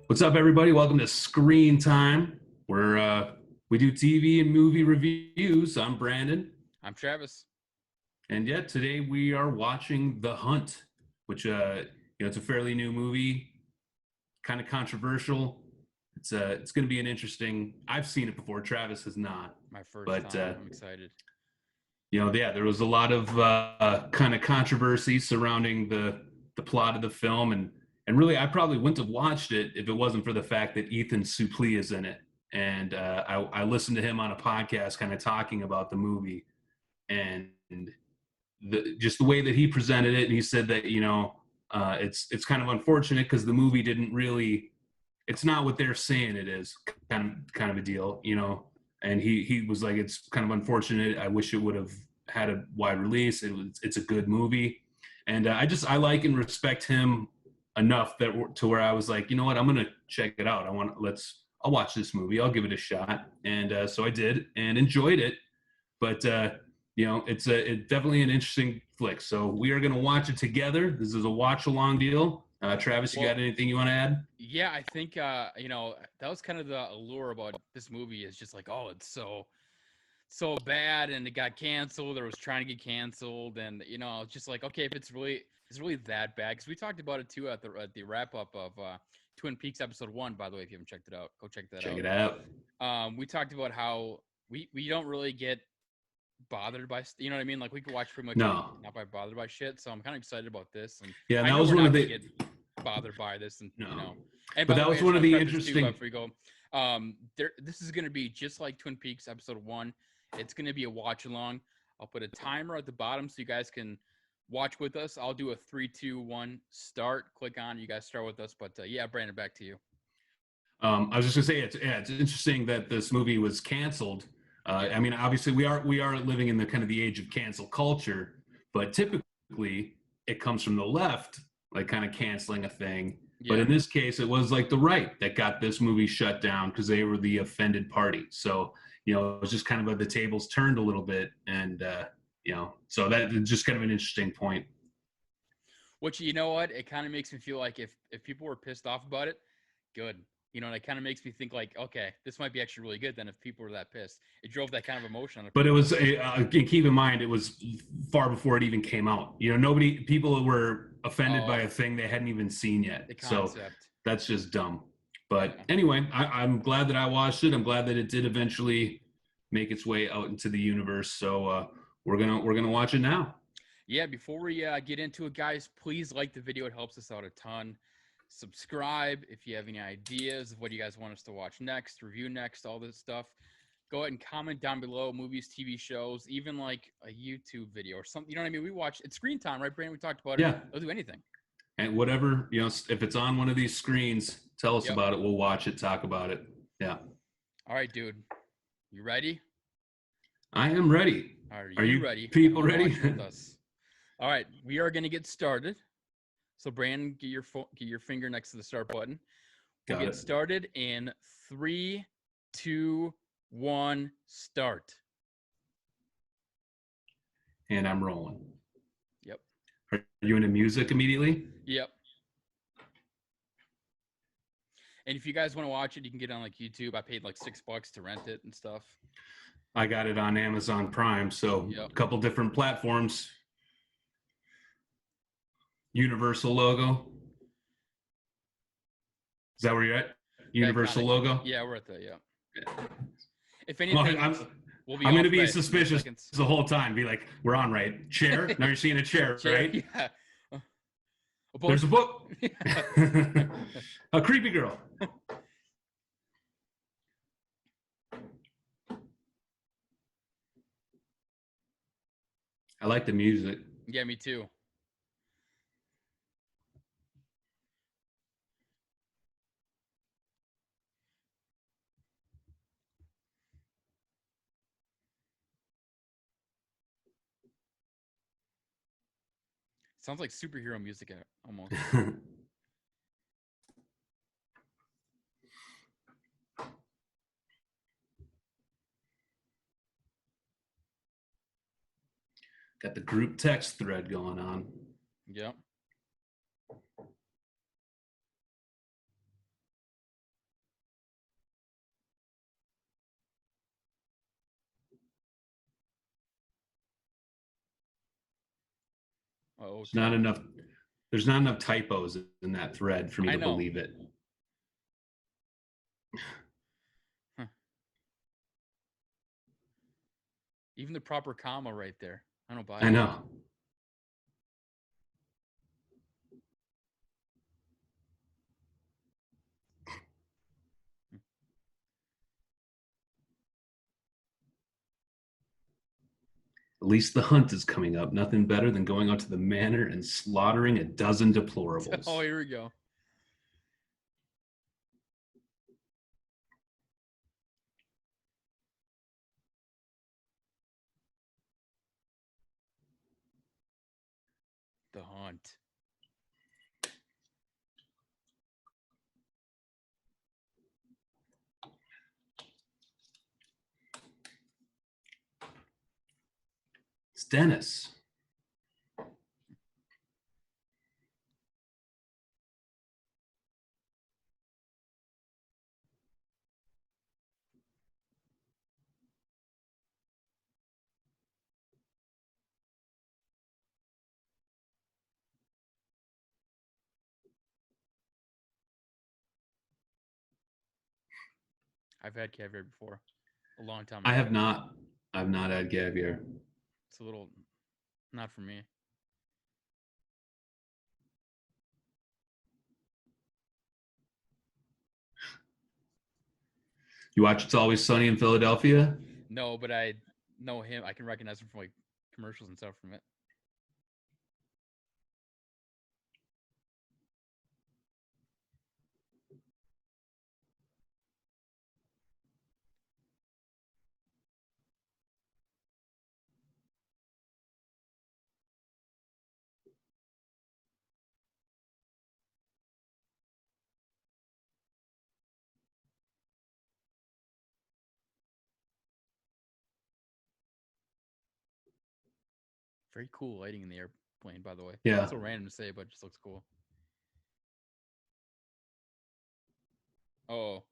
What's up, everybody? Welcome to Screen Time, where we do TV and movie reviews. I'm Brandon, I'm Travis. and yet today we are watching The Hunt, which it's a fairly new movie, kind of controversial. It's going to be an interesting. I've seen it before. Travis has not, My first but time. I'm excited. yeah, there was a lot of kind of controversy surrounding the plot of the film, and really, I probably wouldn't have watched it if it wasn't for the fact that Ethan Suplee is in it. And I listened to him on a podcast, kind of talking about the movie, and just the way that he presented it. And he said that it's kind of unfortunate because the movie didn't really, it's not what they're saying it is, kind of a deal, And he was like, it's kind of unfortunate. I wish it would have had a wide release. It's a good movie, and I like and respect him enough to where I was like, you know what, I'm gonna check it out. I'll watch this movie. I'll give it a shot, and so I did and enjoyed it. But it's definitely an interesting flick. So we are gonna watch it together. This is a watch along deal. Travis, you got anything you want to add? Yeah, I think that was kind of the allure about this movie is just like, oh, it's so bad, and it got canceled, or was trying to get canceled, and it's just like, okay, if it's really that bad, because we talked about it too at the wrap up of Twin Peaks episode 1. By the way, if you haven't checked it out, go check that out. Check it out. We talked about how we don't really get bothered by, you know what I mean? Like, we could watch pretty much not by bothered by shit. So I'm kind of excited about this. And yeah, that was one of the get bothered by this, and And but that was one of the interesting. Before we go, this is going to be just like Twin Peaks episode 1. It's going to be a watch along. I'll put a timer at the bottom so you guys can watch with us. I'll do a 3, 2, 1 start. Click on. You guys start with us. But yeah, Brandon, back to you. I was just gonna say it's interesting that this movie was canceled. I mean, obviously we are living in the kind of the age of cancel culture, but typically it comes from the left, like kind of canceling a thing. Yeah. But in this case, it was like the right that got this movie shut down because they were the offended party. So it was just kind of the tables turned a little bit, and so that is just kind of an interesting point. Which, you know what, it kind of makes me feel like if people were pissed off about it, good. And it kind of makes me think like, okay, this might be actually really good then if people were that pissed. It drove that kind of emotion on it. But it was, keep in mind, it was far before it even came out. People were offended by a thing they hadn't even seen yet. So that's just dumb. But anyway, I'm glad that I watched it. I'm glad that it did eventually make its way out into the universe. So we're gonna watch it now. Yeah, before we get into it, guys, please like the video. It helps us out a ton. Subscribe if you have any ideas of what you guys want us to watch next, review next, all this stuff. Go ahead and comment down below, movies, TV shows, even like a YouTube video or something. You know what I mean? We watch, it's Screen Time, right, Brandon? We talked about it. Yeah. We'll do anything. And whatever, if it's on one of these screens, tell us about it. We'll watch it, talk about it. Yeah. All right, dude. You ready? I am ready. Are you ready? People ready? All right, we are going to get started. So, Brandon, get your finger next to the start button. We'll get started in 3, 2, 1, start. And I'm rolling. Yep. Are you into music immediately? Yep. And if you guys want to watch it, you can get it on like YouTube. I paid like $6 to rent it and stuff. I got it on Amazon Prime, so a couple different platforms. Universal logo. Is that where you're at? Universal logo? Yeah, we're at that, yeah. If anything, I'm going to be suspicious the whole time. Be like, we're on, right? Chair? Now you're seeing a chair, right? Yeah. There's a book. A creepy girl. I like the music. Yeah, me too. Sounds like superhero music almost. Got the group text thread going on. Yep. Oh, There's not enough. There's not enough typos in that thread for me I to know. believe it. Huh. Even the proper comma right there. I don't buy it. I know. At least the hunt is coming up. Nothing better than going onto the manor and slaughtering a dozen deplorables. Oh, here we go. The hunt. It's Dennis. I've had caviar before. A long time ago. I have not. I've not had caviar. It's a little not for me. You watch It's Always Sunny in Philadelphia? No, but I know him. I can recognize him from like commercials and stuff from it. Very cool lighting in the airplane, by the way. Yeah. So random to say, but it just looks cool. Oh.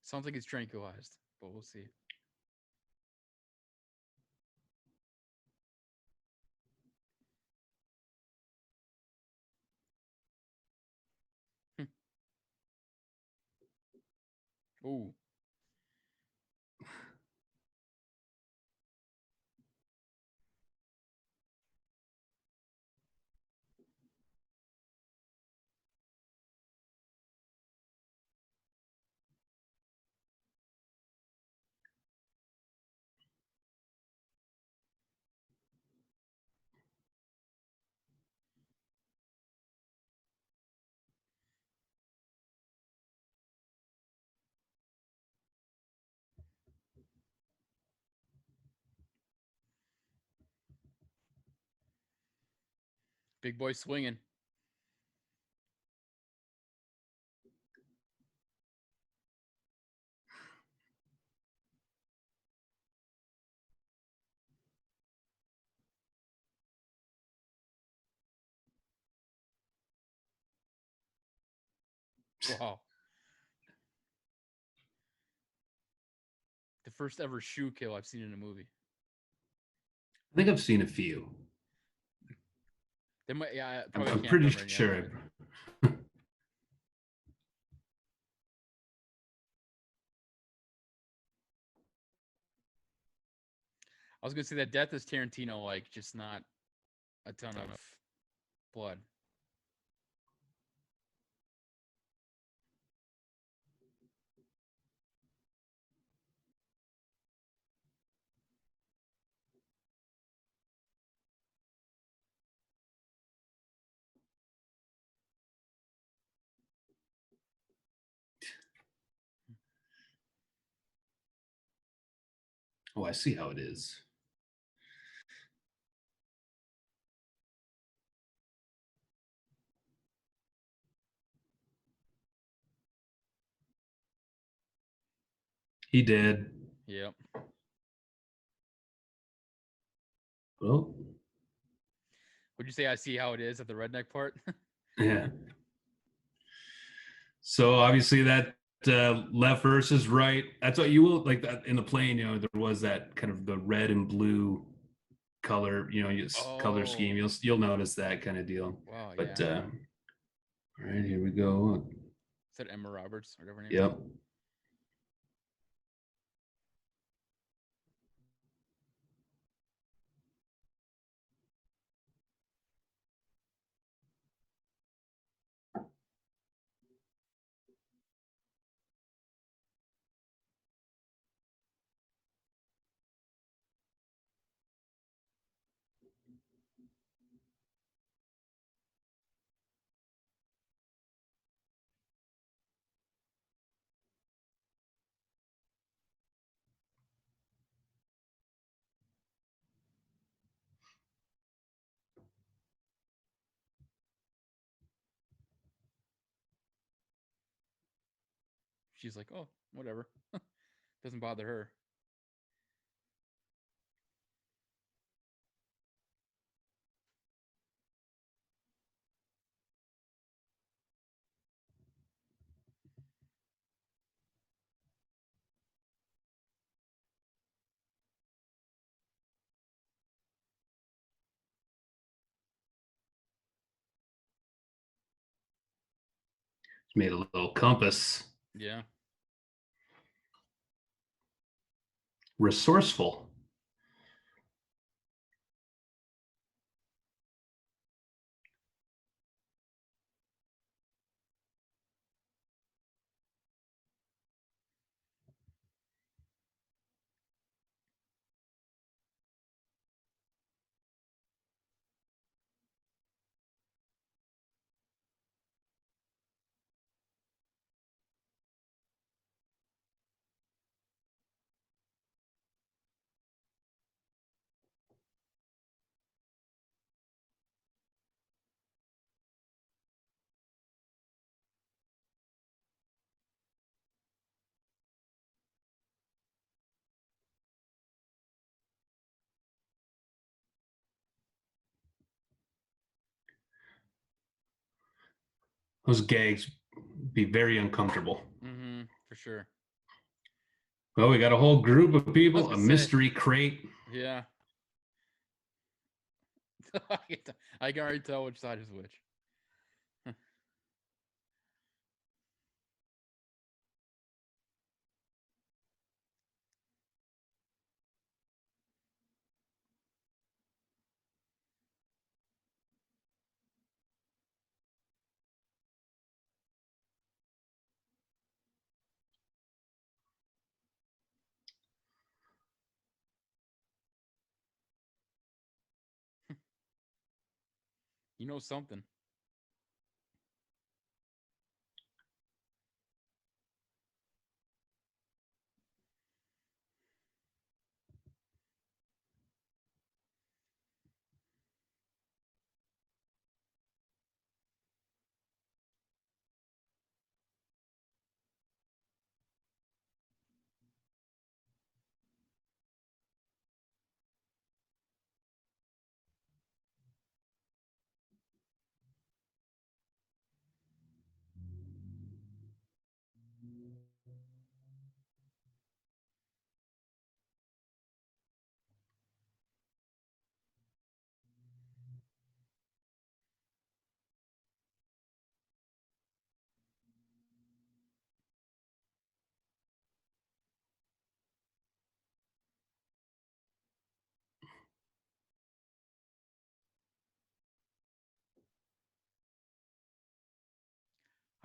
Sounds like it's tranquilized, but we'll see. Ooh. Big boy swinging. Wow. The first ever shoe kill I've seen in a movie. I think I've seen a few. They might, yeah, I I'm, probably I'm can't pretty remember any sure. of them, I was gonna say that death is Tarantino like, just not a ton of blood. Oh, I see how it is. He did. Yep. Well, Would you say I see how it is at the redneck part? yeah. So obviously that left versus right. That's what you will like that in the plane. There was that kind of the red and blue color, color scheme. Oh, You'll notice that kind of deal. wow, But yeah. all right, here we go. Is that Emma Roberts, whatever her name is? Yep. She's like, oh, whatever. Doesn't bother her. Made a little compass. Yeah. Resourceful. Those gags be very uncomfortable. Mm-hmm. For sure. Well, we got a whole group of I was people, a gonna say, mystery crate. yeah. I can already tell which side is which. You know something.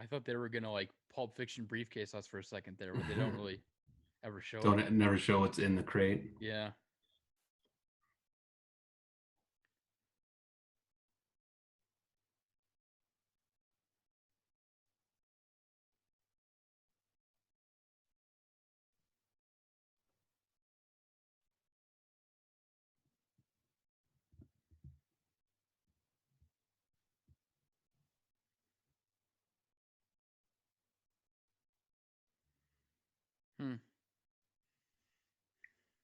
I thought they were gonna like Pulp Fiction briefcase us for a second there, but they don't really ever show it. Don't never show what's in the crate. Yeah. Hmm.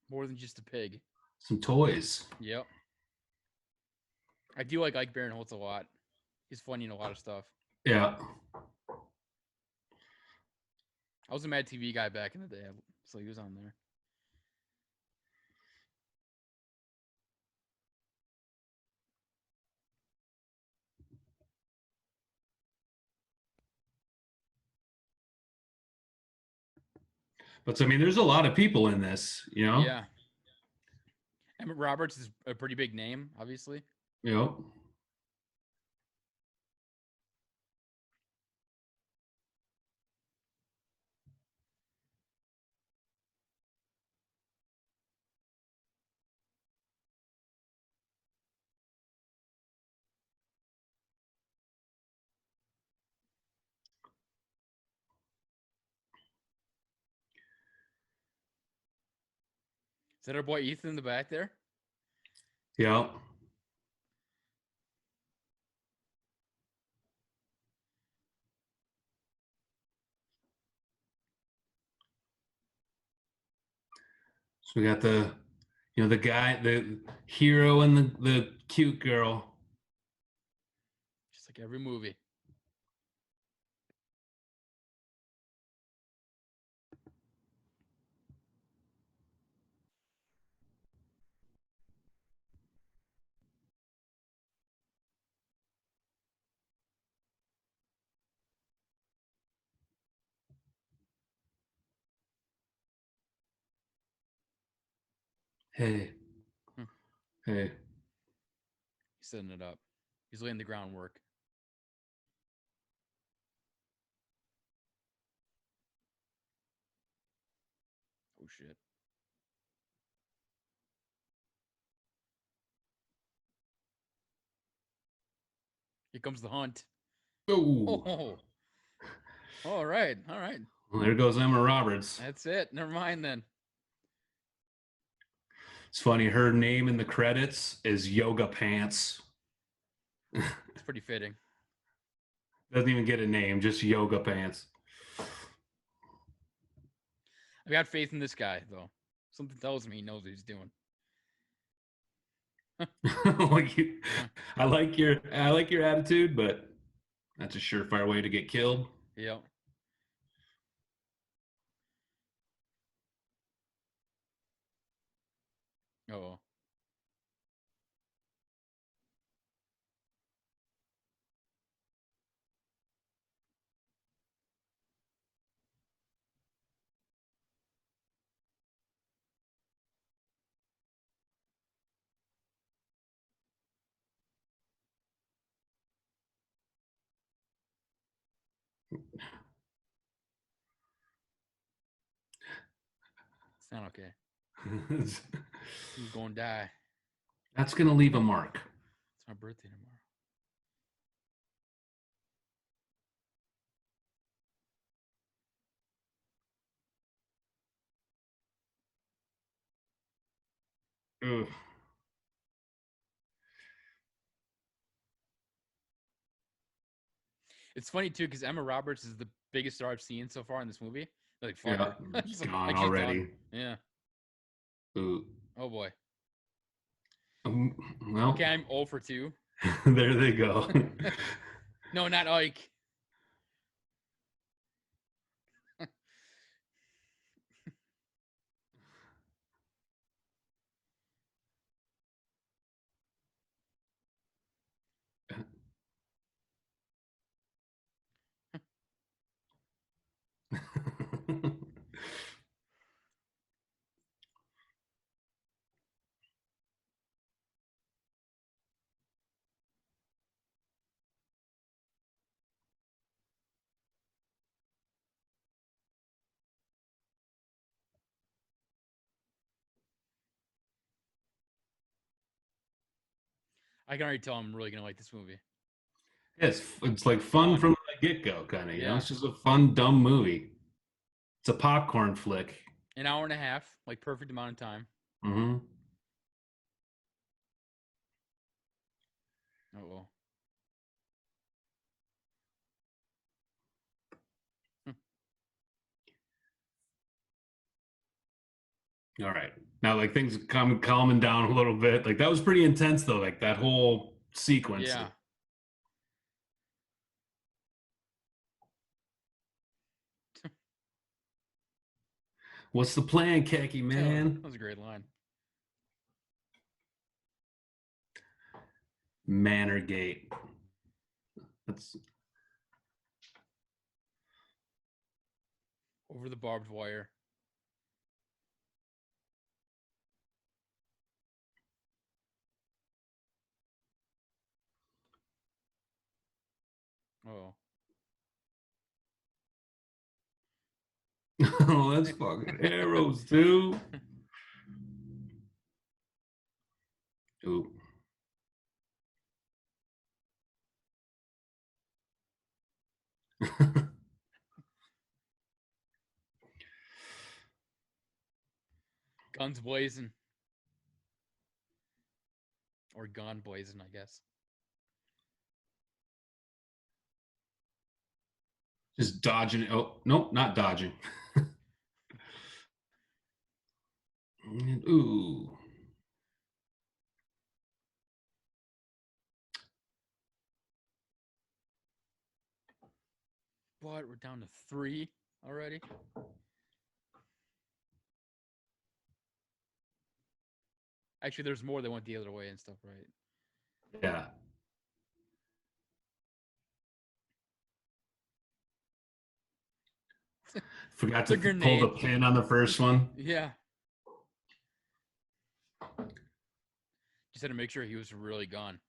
More than just a pig. Some toys. Yep. I do like Ike Barinholtz a lot. He's funny in a lot of stuff. Yeah. I was a Mad TV guy back in the day, so he was on there. But I mean, there's a lot of people in this, you know? Yeah. Emma Roberts is a pretty big name, obviously. Yep. Is that our boy Ethan in the back there? Yep. So we got the guy, the hero, and the cute girl. Just like every movie. Hey, Hmm. hey. He's setting it up. He's laying the groundwork. Oh shit. Here comes the hunt. Oh, Oh. All right. All right. well, there goes Emma Roberts. That's it. Never mind then. It's funny. Her name in the credits is Yoga Pants. It's pretty fitting. Doesn't even get a name, just Yoga Pants. I got faith in this guy though. Something tells me he knows what he's doing. Like you, I like your attitude, but that's a surefire way to get killed. Yep. Oh. It's not okay. He's gonna die. That's gonna leave a mark. It's my birthday tomorrow. Ugh. It's funny too because Emma Roberts is the biggest star I've seen so far in this movie. Like fuck Yeah, her. she's So, gone like she's already. done. Yeah. Ooh. Oh boy. Well, Okay, I'm 0 for 2. there they go. No, not Ike. I can already tell I'm really gonna like this movie. It's like fun Fun. from the get go, kind of. You know, Yeah. it's just a fun, dumb movie. It's a popcorn flick. An hour and a half, like perfect amount of time. Hmm. Oh well. All right, now like things calming down a little bit. Like that was pretty intense though. Like that whole sequence. Yeah. Like, what's the plan, Khaki That man? was a great line. Manorgate. That's Over the barbed wire. Oh. oh, that's fucking arrows too. Ooh. Guns blazing. Or gone blazing, I guess. Just dodging. Oh, nope, not dodging. Ooh. But we're down to 3 already. Actually, there's more that went the other way and stuff, right? Yeah. Forgot to The pull the grenade. pin on the first one. Yeah. Just had to make sure he was really gone.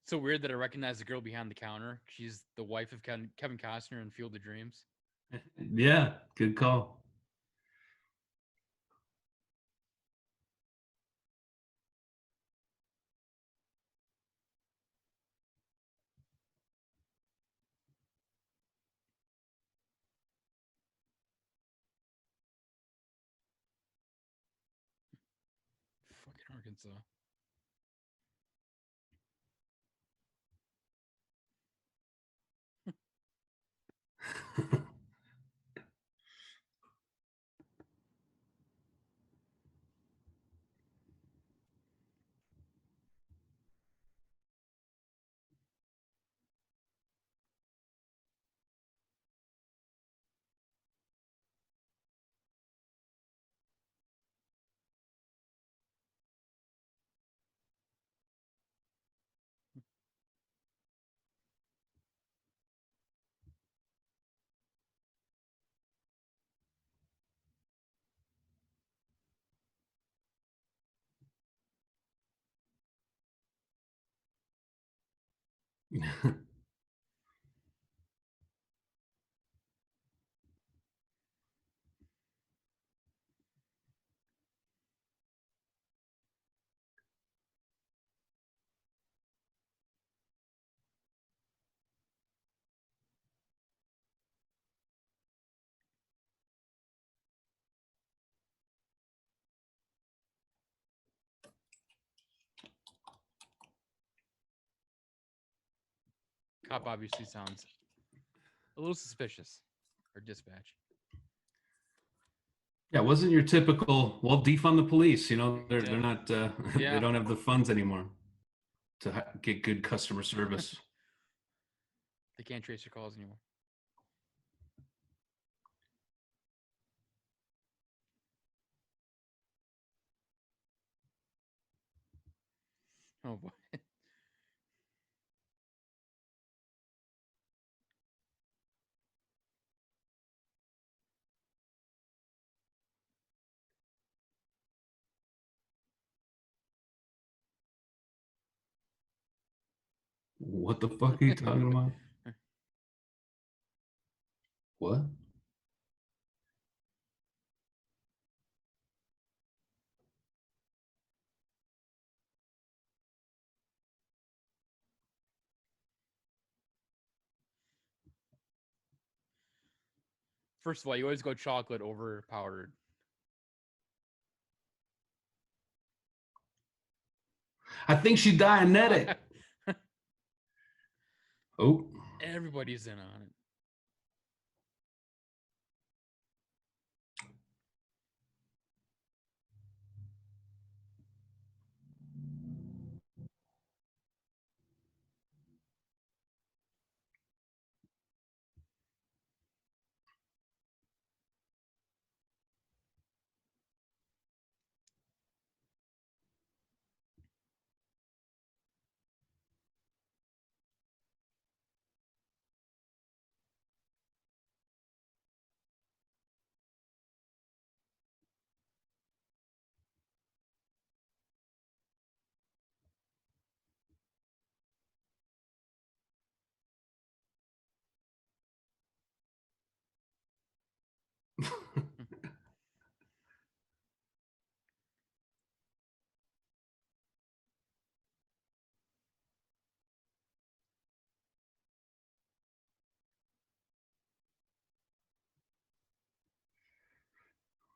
So weird that I recognize the girl behind the counter. She's the wife of Kevin Costner in Field of Dreams. Yeah, good call. Fucking Arkansas. Cop obviously sounds a little suspicious. Or dispatch. Yeah, it wasn't your typical, well, defund the police. You know, they're Yeah. not they Yeah. don't have the funds anymore to get good customer service. They can't trace your calls anymore. Oh boy. What the fuck are you talking about? What? First of all, you always go chocolate over powdered. I think she Dianetic. Oh. Everybody's in on it.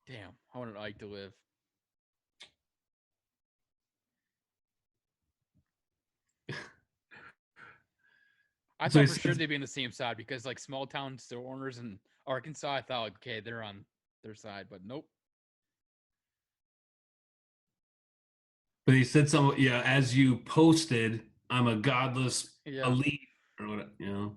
Damn, I wanted Ike to live. I So he thought for sure says, they'd be on the same side because like small town store owners in Arkansas, I thought like, okay, they're on their side, but nope. but he said some, yeah, as you posted, I'm a godless Yeah. elite or what, you know.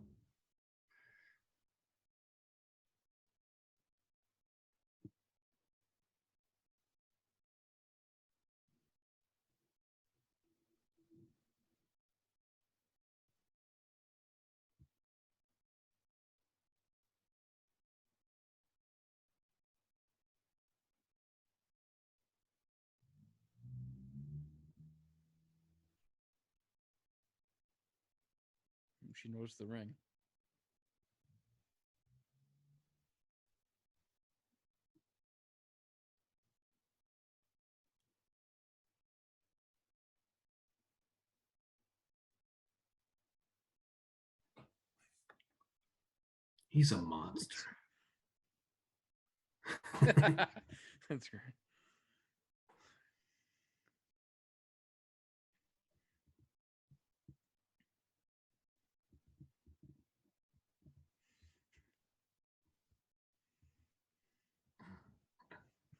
She knows the ring. He's a monster. That's great.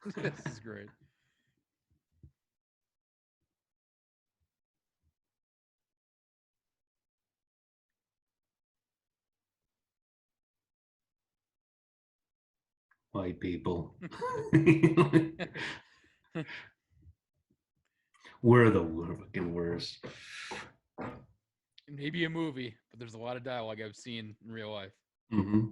This is great. White people. We're the fucking worst. Maybe a movie, but there's a lot of dialogue I've seen in real life. Mm-hmm.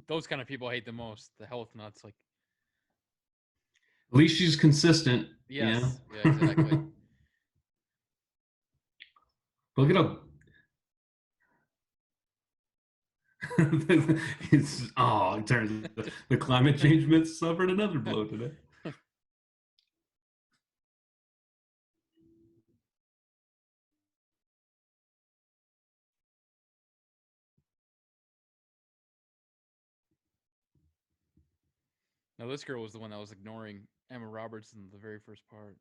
Those kind of people I hate the most. The health nuts, like At least she's consistent, yeah. yes, yeah, exactly. Look at him. It turns the climate change myth suffered another blow today. Now this girl was the one that was ignoring Emma Roberts in the very first part.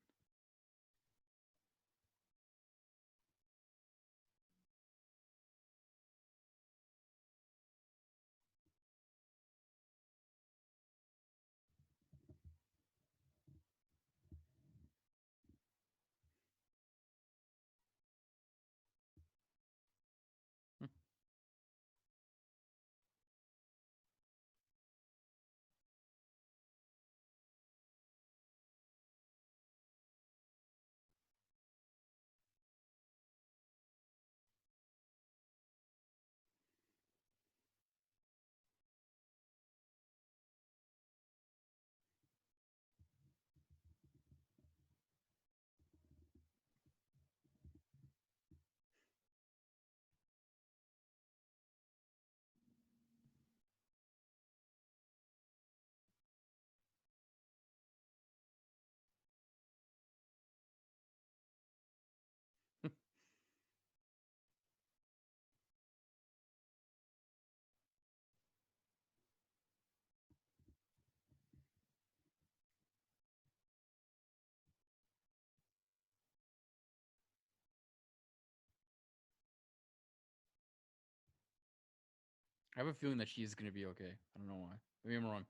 I have a feeling that she's gonna be okay. I don't know why. Maybe I'm wrong.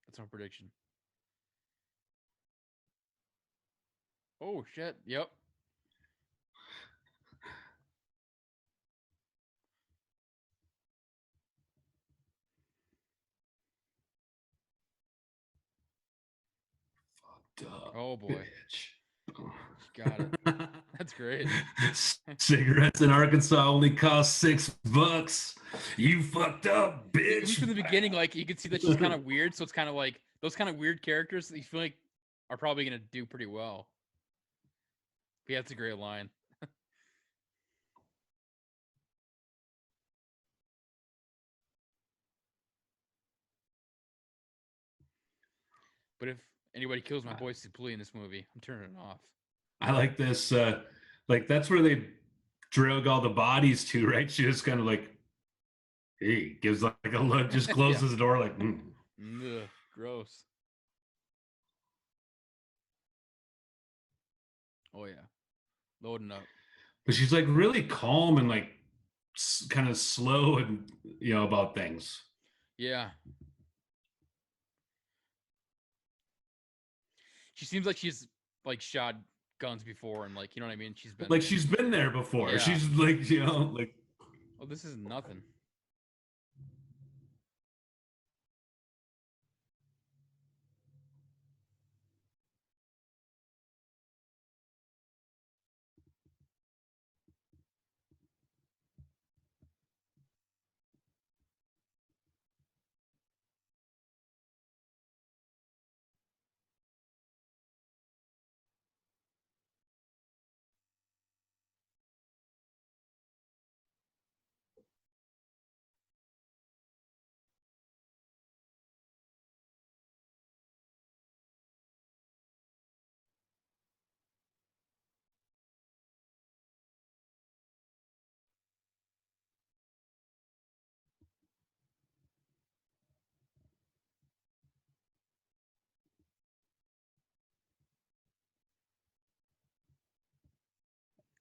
That's my prediction. Oh shit. Yep. Duh, Oh boy. bitch. She got it. That's great. Cigarettes in Arkansas only cost $6. You fucked up, Even from bitch. the beginning, like you can see that she's kind of weird, so it's kind of like those kind of weird characters that you feel like are probably gonna do pretty well. But yeah, that's a great line. But if anybody kills my boy Suplee in this movie, I'm turning it off. I like this. Like that's where they drug all the bodies to, right? She just kind of like, hey, gives like a look, just Yeah. closes the door, like, Ugh, gross. Oh yeah, loading up. But she's like really calm and like kind of slow and about things. Yeah. She seems like she's like shot guns before and like you know what I mean. She's been Like there. she's been there before. Yeah. She's like like. Oh, this is nothing.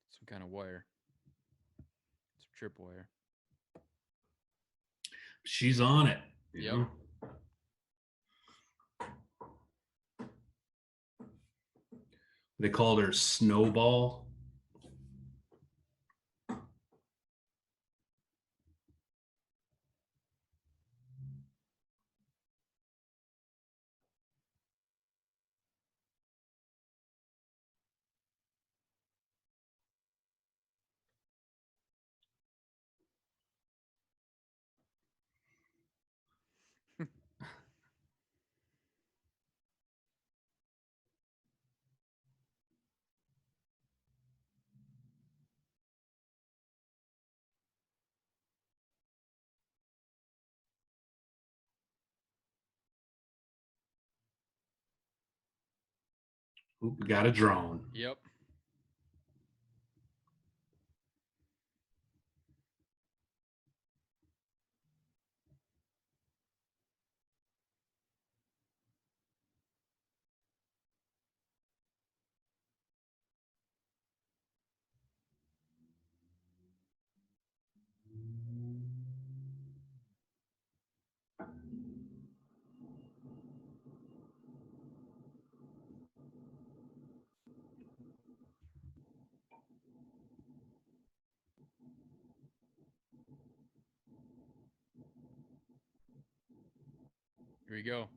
Some kind of wire. Some tripwire. She's on it. Yep. Know? They called her Snowball. Oop, we got a drone. Yep. Here we go.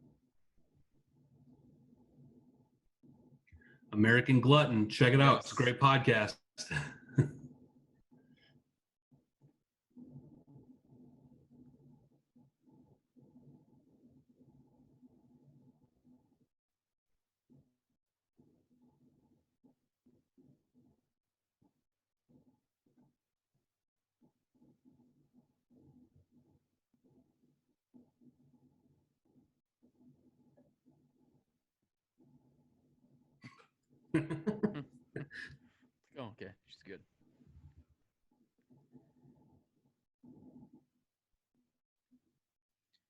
American Glutton. Check it out. It's a Yes. great podcast. Oh, okay. She's good.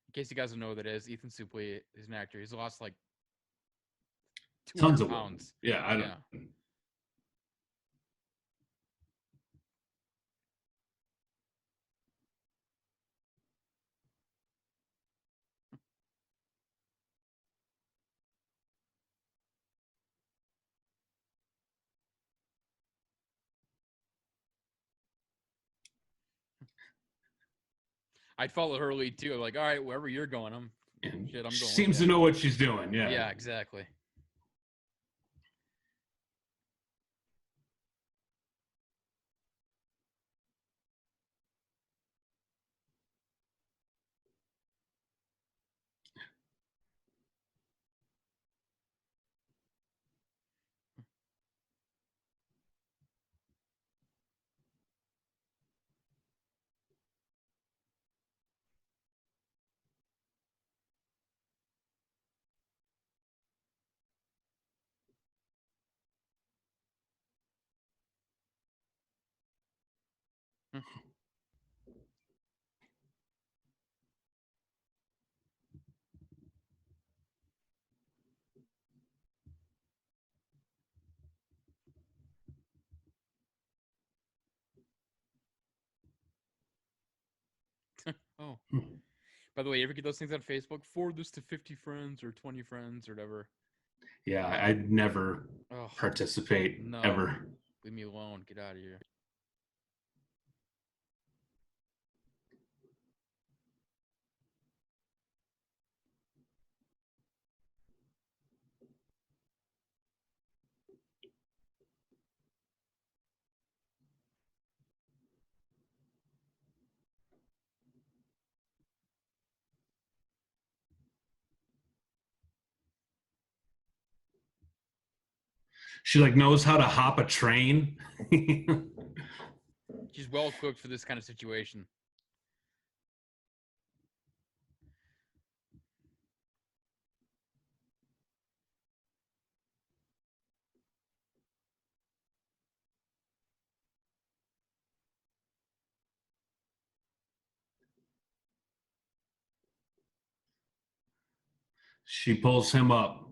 In case you guys don't know what that is, Ethan Suplee is an actor. He's lost like 200 Tons of pounds. Yeah, I don't. Yeah. I'd follow her lead too. Like, all right, wherever you're going, And I'm she going with seems you. to know what she's doing. Yeah. Yeah, exactly. Oh, by the way, you ever get those things on Facebook? Forward this to 50 friends or 20 friends or whatever. Yeah, I'd never Oh, participate no. ever. Leave me alone. Get out of here. She like knows how to hop a train. She's well equipped for this kind of situation. She pulls him up.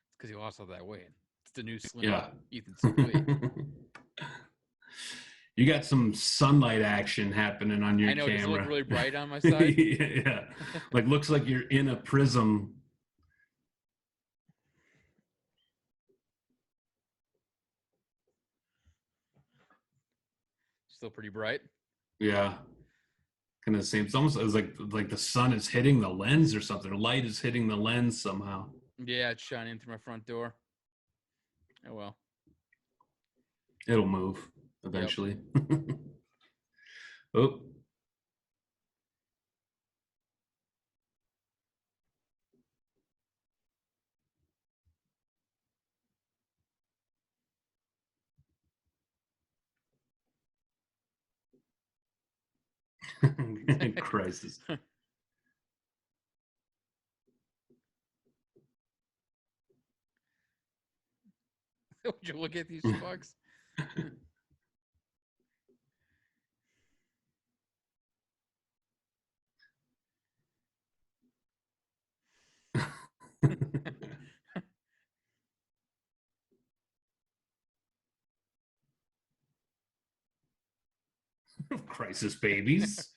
It's because he lost all that weight. It's the new slim Yeah. Ethan Suplee. You got some sunlight action happening on your I know. Does it look camera. really bright on my side? Yeah. Like looks like you're in a prism. Still pretty bright. Yeah. Kind of the same. It's almost as like the sun is hitting the lens or something. The light is hitting the lens somehow. Yeah, it's shining through my front door. Oh well. It'll move eventually. Oh. Crisis. Would you look at these fucks? Crisis babies.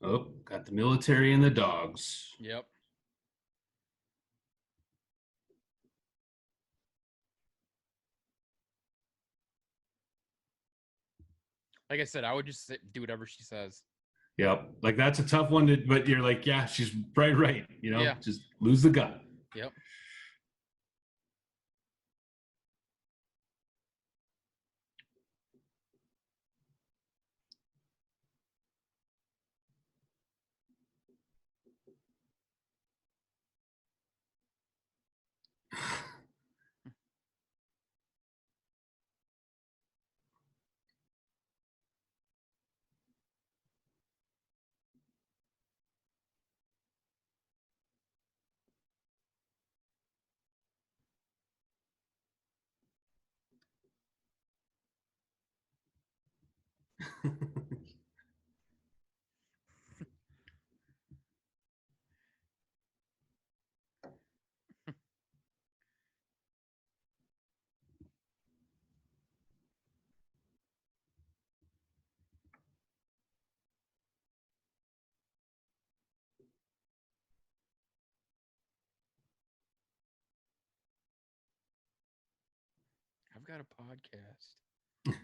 Oh, got the military and the dogs. Yep. Like I said, I would just do whatever she says. Yep. Like that's a tough one to, but you're like, yeah, she's right. Yeah. Just lose the gut. Yep. I've got a podcast.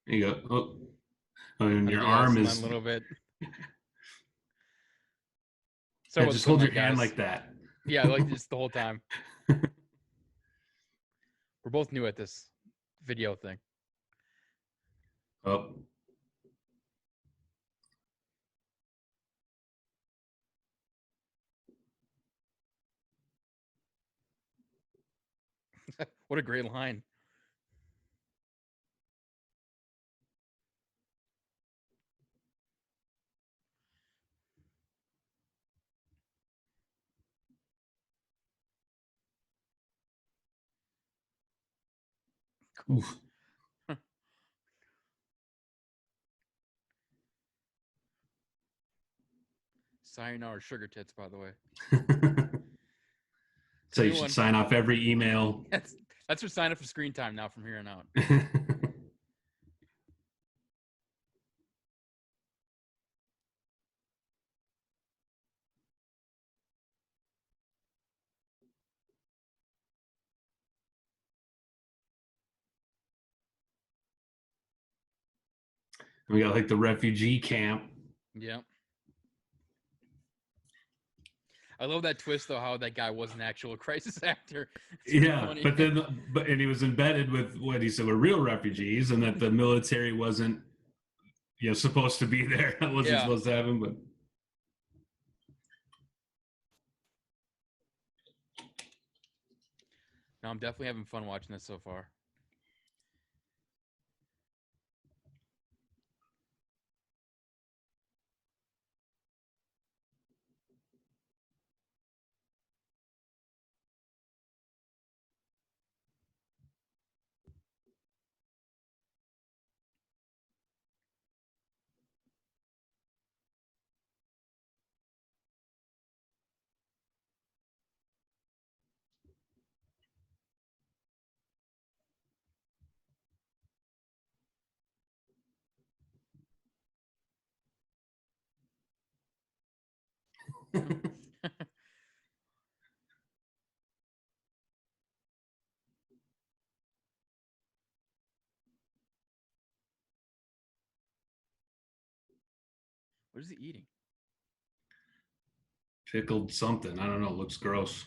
There you go. Oh, and I your think I arm spun a is. little bit. Yeah, Sorry about the just hold your sunlight, hand guys. like that. Yeah, like this the whole time. We're both new at this video thing. Oh, What a great line. Cool. oof. Sayonara sugar tits, by the way. So you New should one. sign off every email. That's your sign up for screen time now from here on out. We got like the refugee camp. Yeah. I love that twist though, how that guy was an actual crisis actor. It's pretty Yeah, funny. but he was embedded with what he said were real refugees, and that the military wasn't supposed to be there. That wasn't Yeah. supposed to happen. But No, I'm definitely having fun watching this so far. What is he eating? pickled something. I don't know. Looks gross.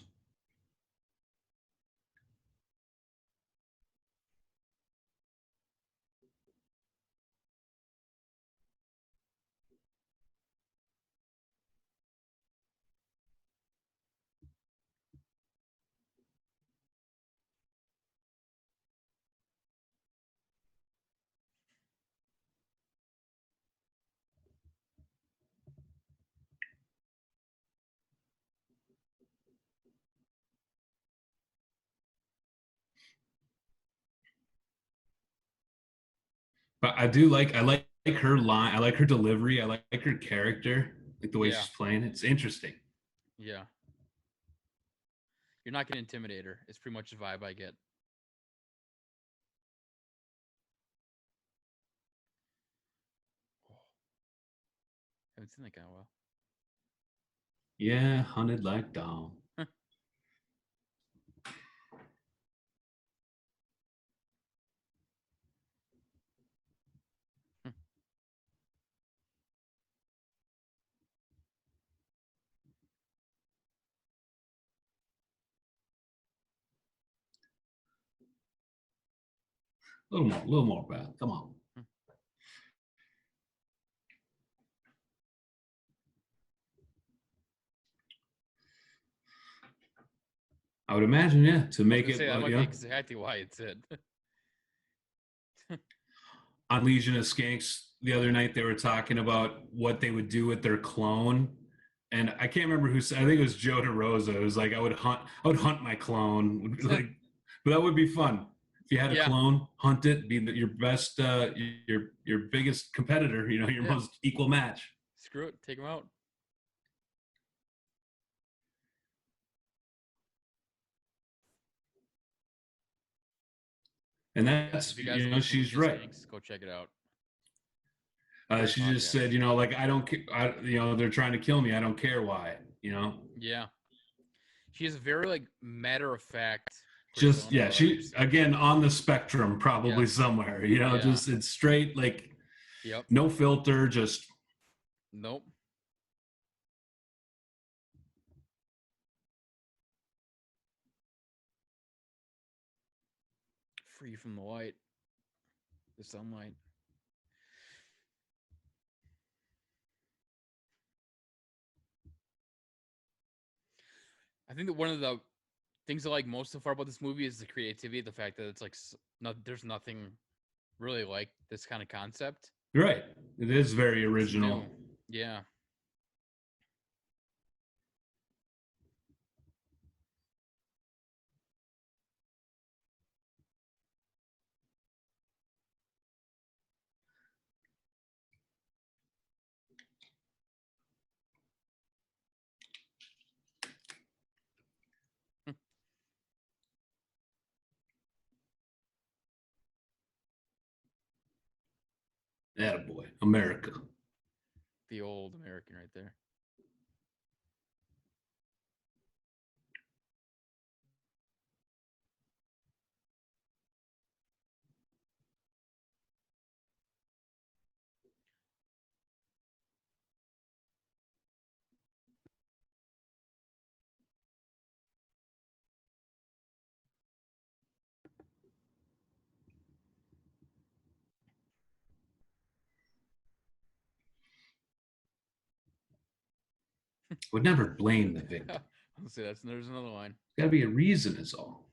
But I like her line. I like her delivery. I like her character. Like the way Yeah. she's playing. It's interesting. Yeah. You're not gonna intimidate her. It's pretty much the vibe I get. Oh, haven't seen that guy in a while. Yeah, hunted like down. A little more, Beth. Come on. I would imagine, yeah, to I was make gonna it, say that might yeah, be exactly why it's it. on Legion of Skanks the other night, they were talking about what they would do with their clone. And I can't remember who said, I think it was Joe DeRosa. It was like, I would hunt my clone. Like, but that would be fun. If you had a Yeah, clone, hunt it, be your best, your biggest competitor, your yeah. most equal match. Screw it, take him out. And Guys, if that's, you guys don't listen to she's Legion right. Skanks, go check it out. Great She just podcast. said, like, I don't, they're trying to kill me. I don't care why. Yeah, she has a very like matter of fact Just, persona yeah, about she, herself. again, on the spectrum, probably Yes. somewhere, Yeah. just it's straight, like, Yep. no filter, just Nope. Free from the light, the sunlight. I think that one of the things I like most so far about this movie is the creativity, the fact that it's like there's nothing really like this kind of concept. right. It is very It's original. new. Yeah. Attaboy, America. The old American right there. Would never blame the victim. I'll say there's another line. Got to be a reason, is all.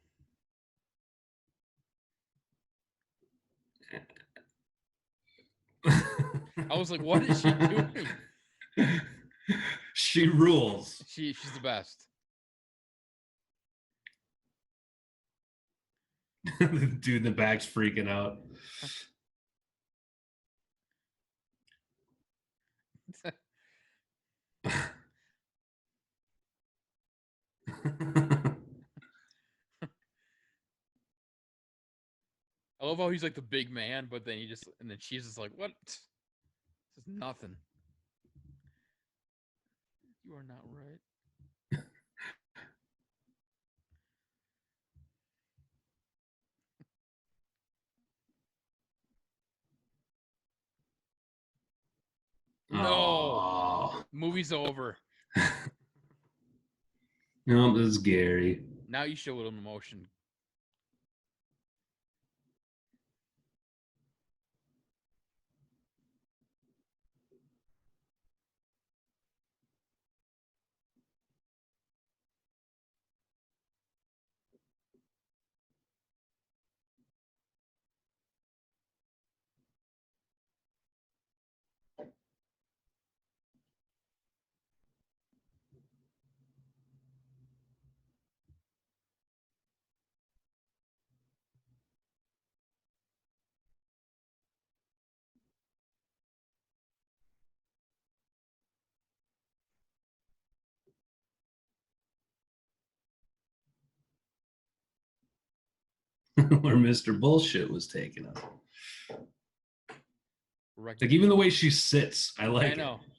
I was like, what is she doing? She rules. She's the best. The dude in the back's freaking out. I love how he's like the big man, but then and then she's just like, what? This is nothing. You are not right. No. Oh. Movie's over. No, this is Gary. Now you show a little emotion. Where Mr. Bullshit was taken up. Like, even the way she sits, I like I know. it.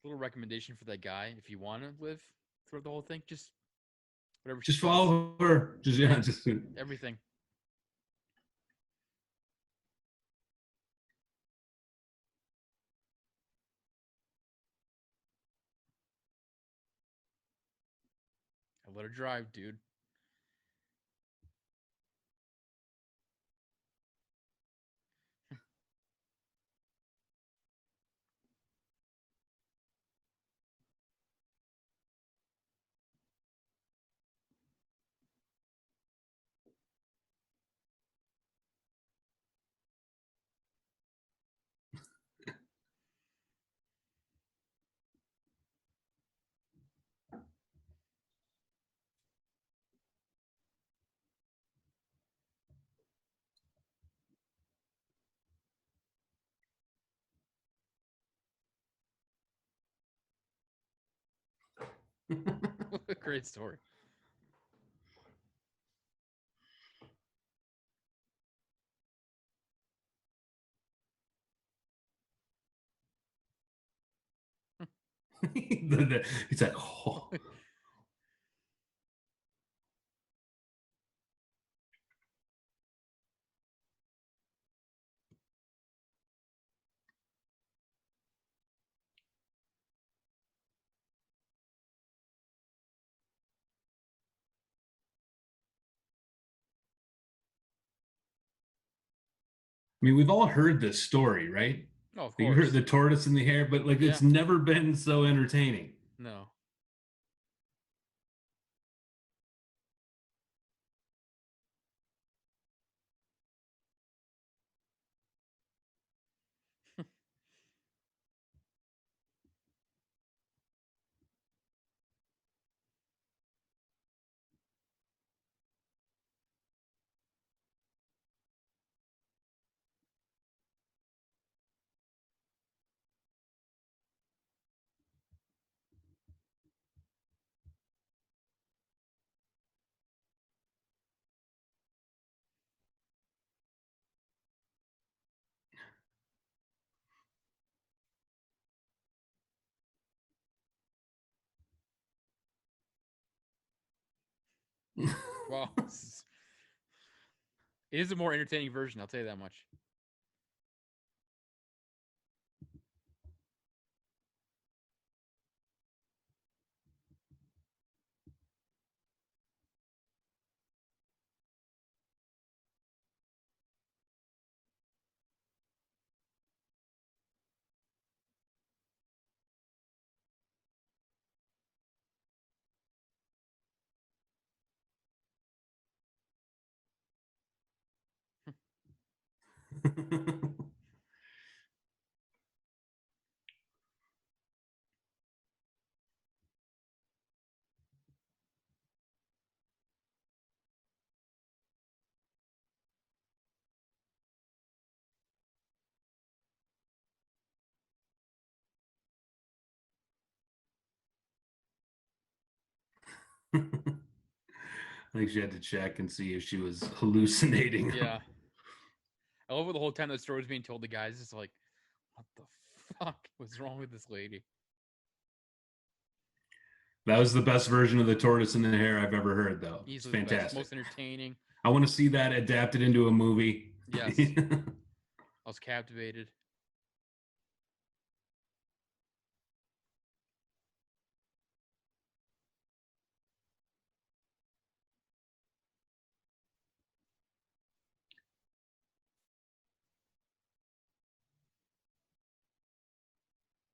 Little recommendation for that guy if you want to live throughout the whole thing, just whatever. Just follow her. Just everything. I let her drive, dude. What a great story. He's like, oh. I mean, we've all heard this story, right? No, of You heard course. the tortoise and the hare, but like Yeah. it's never been so entertaining. No. Well, it is a more entertaining version. I'll tell you that much. I think she had to check and see if she was hallucinating. Yeah. I love the whole time that story was being told. The guys just like, what the fuck was wrong with this lady? That was the best version of the tortoise and the hare I've ever heard, though. It's Easily the best, fantastic. most entertaining. I want to see that adapted into a movie. Yes. I was captivated.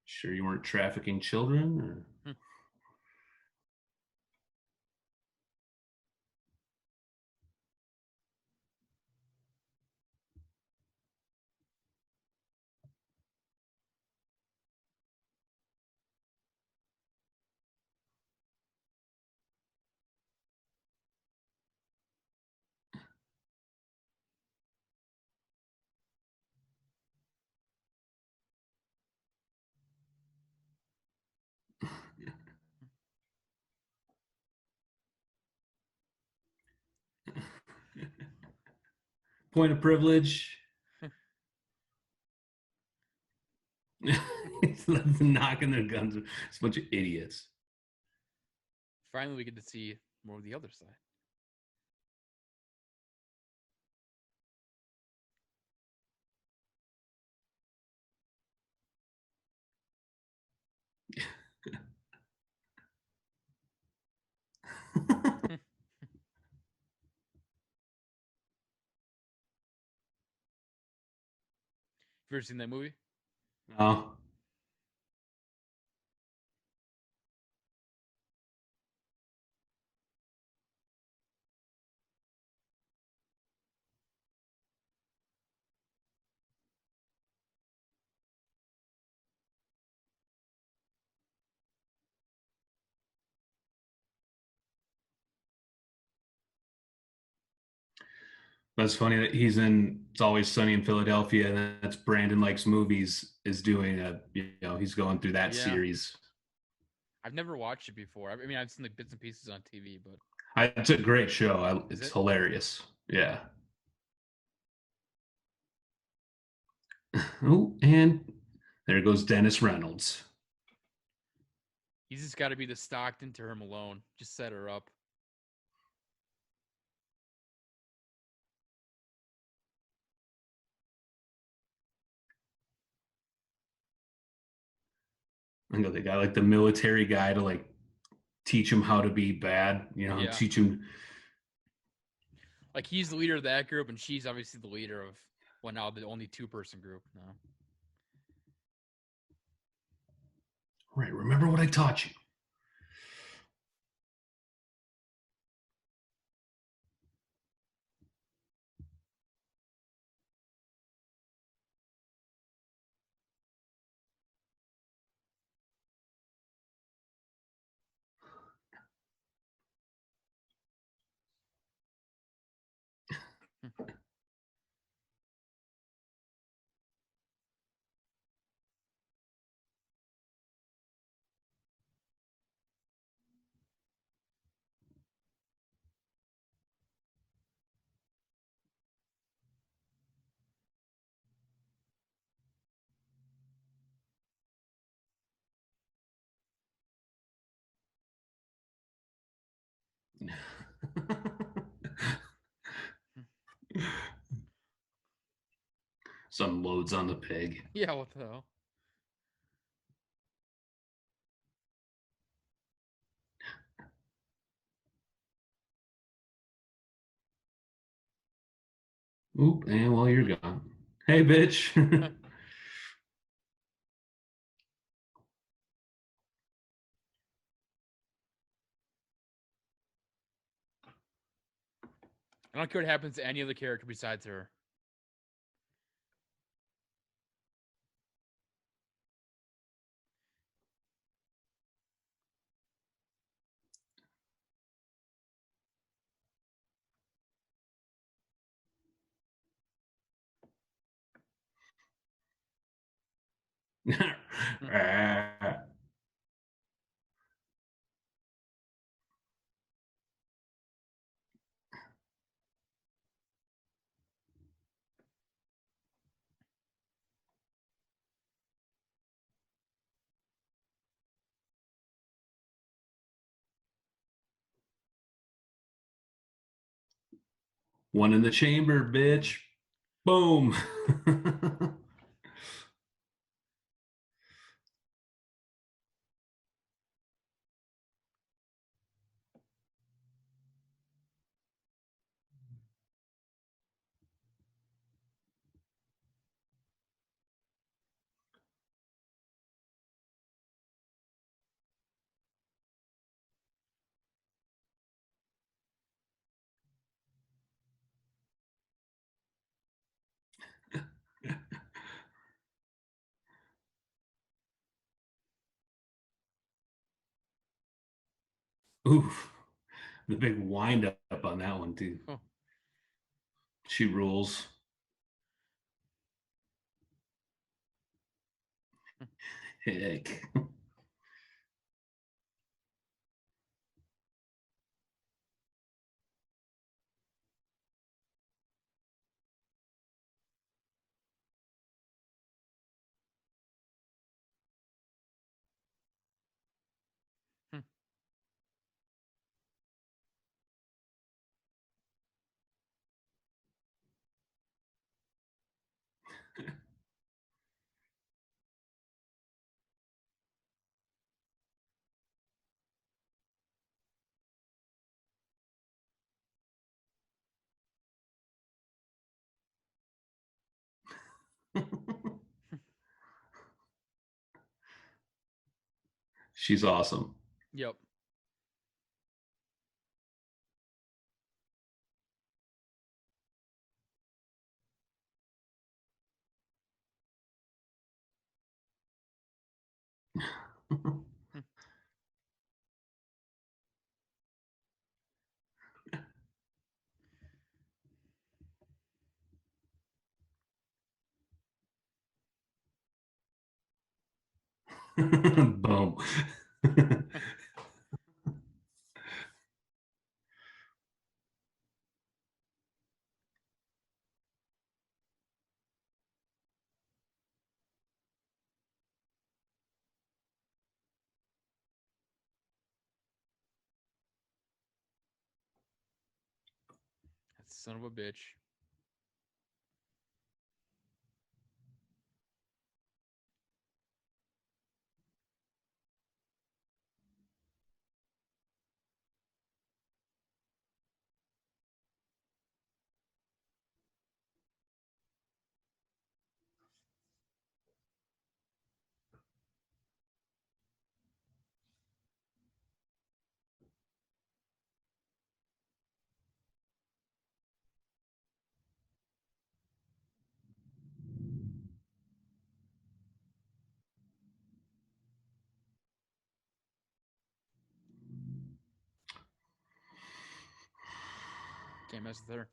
Sure you weren't trafficking children? Or... Hmm. Point of privilege. Knocking their guns. It's a bunch of idiots. Finally, we get to see more of the other side. Have you ever seen that movie? No. That's funny that he's in It's Always Sunny in Philadelphia, and that's Brandon Likes Movies is doing he's going through that Yeah. series. I've never watched it before. I mean, I've seen like bits and pieces on TV, but It's a great show. is It's it? hilarious. Yeah. Oh, and there goes Dennis Reynolds. He's just got to be the Stockton to her Malone. Just set her up. I know they got like the military guy to like teach him how to be bad, Yeah, teach him. like he's the leader of that group, and she's obviously the leader of well now the only two-person group now. Right, remember what I taught you. Some loads on the pig. Yeah, what the hell? Oop, and well, you're gone. Hey, bitch. I don't care what happens to any other character besides her. One in the chamber, bitch. Boom. Oof. The big wind up on that one, too. Oh. She rules. Heck. She's awesome. Yep. Boom. That son of a bitch. Can't mess with her.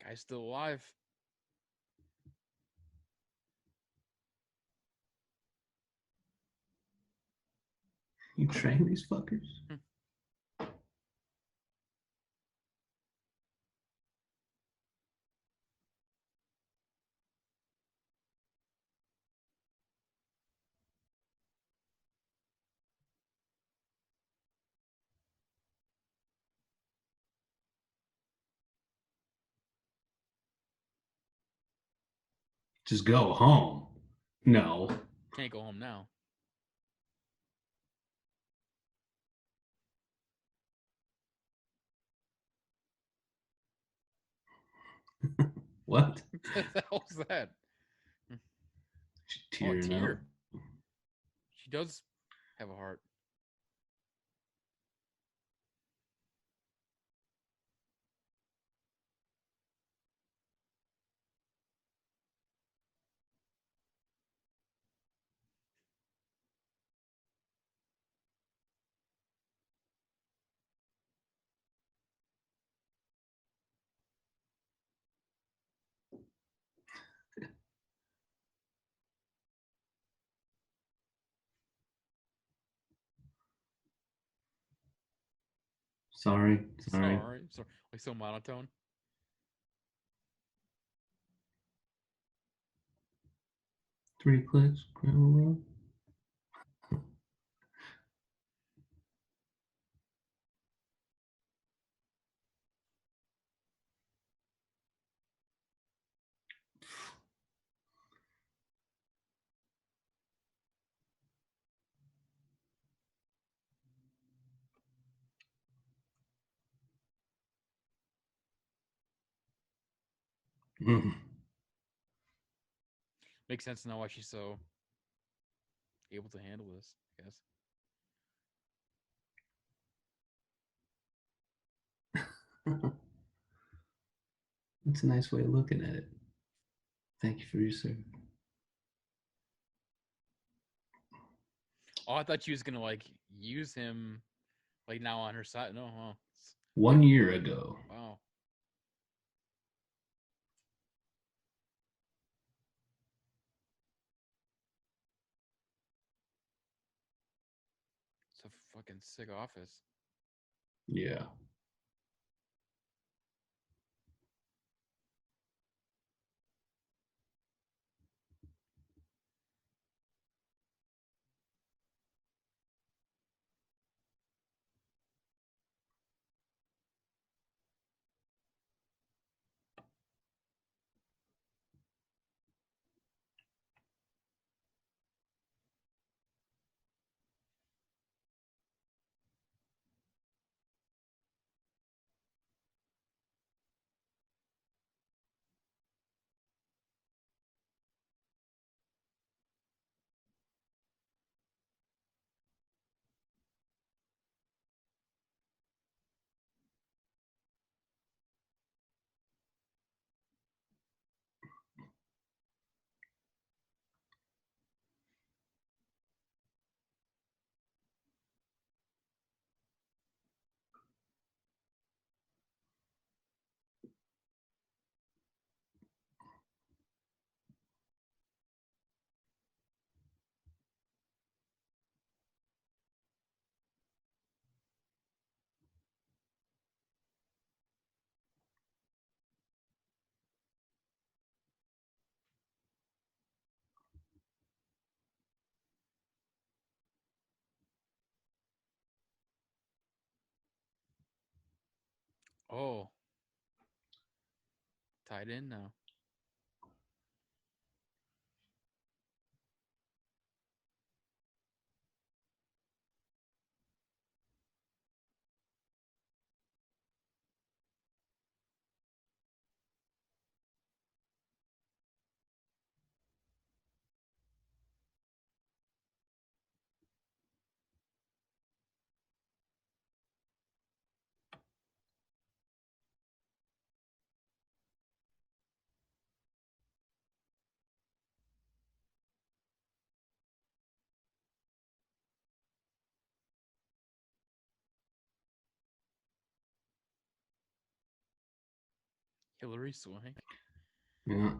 Guy's still alive. You train these fuckers? Just go home. No. Can't go home now. What? What the hell was that? She's Oh, a tearing up. tear. She does have a heart. Sorry. Sorry. Sorry. Sorry. Like so monotone. 3 clicks. Grandma. Mm. Makes sense now why she's so able to handle this, I guess. That's a nice way of looking at it. Thank you for your service. Oh, I thought she was gonna like use him like now on her side. No, huh? 1 year ago. Wow. It's a fucking sick office. Yeah. Oh, tied in now. Hillary Swank. Yeah.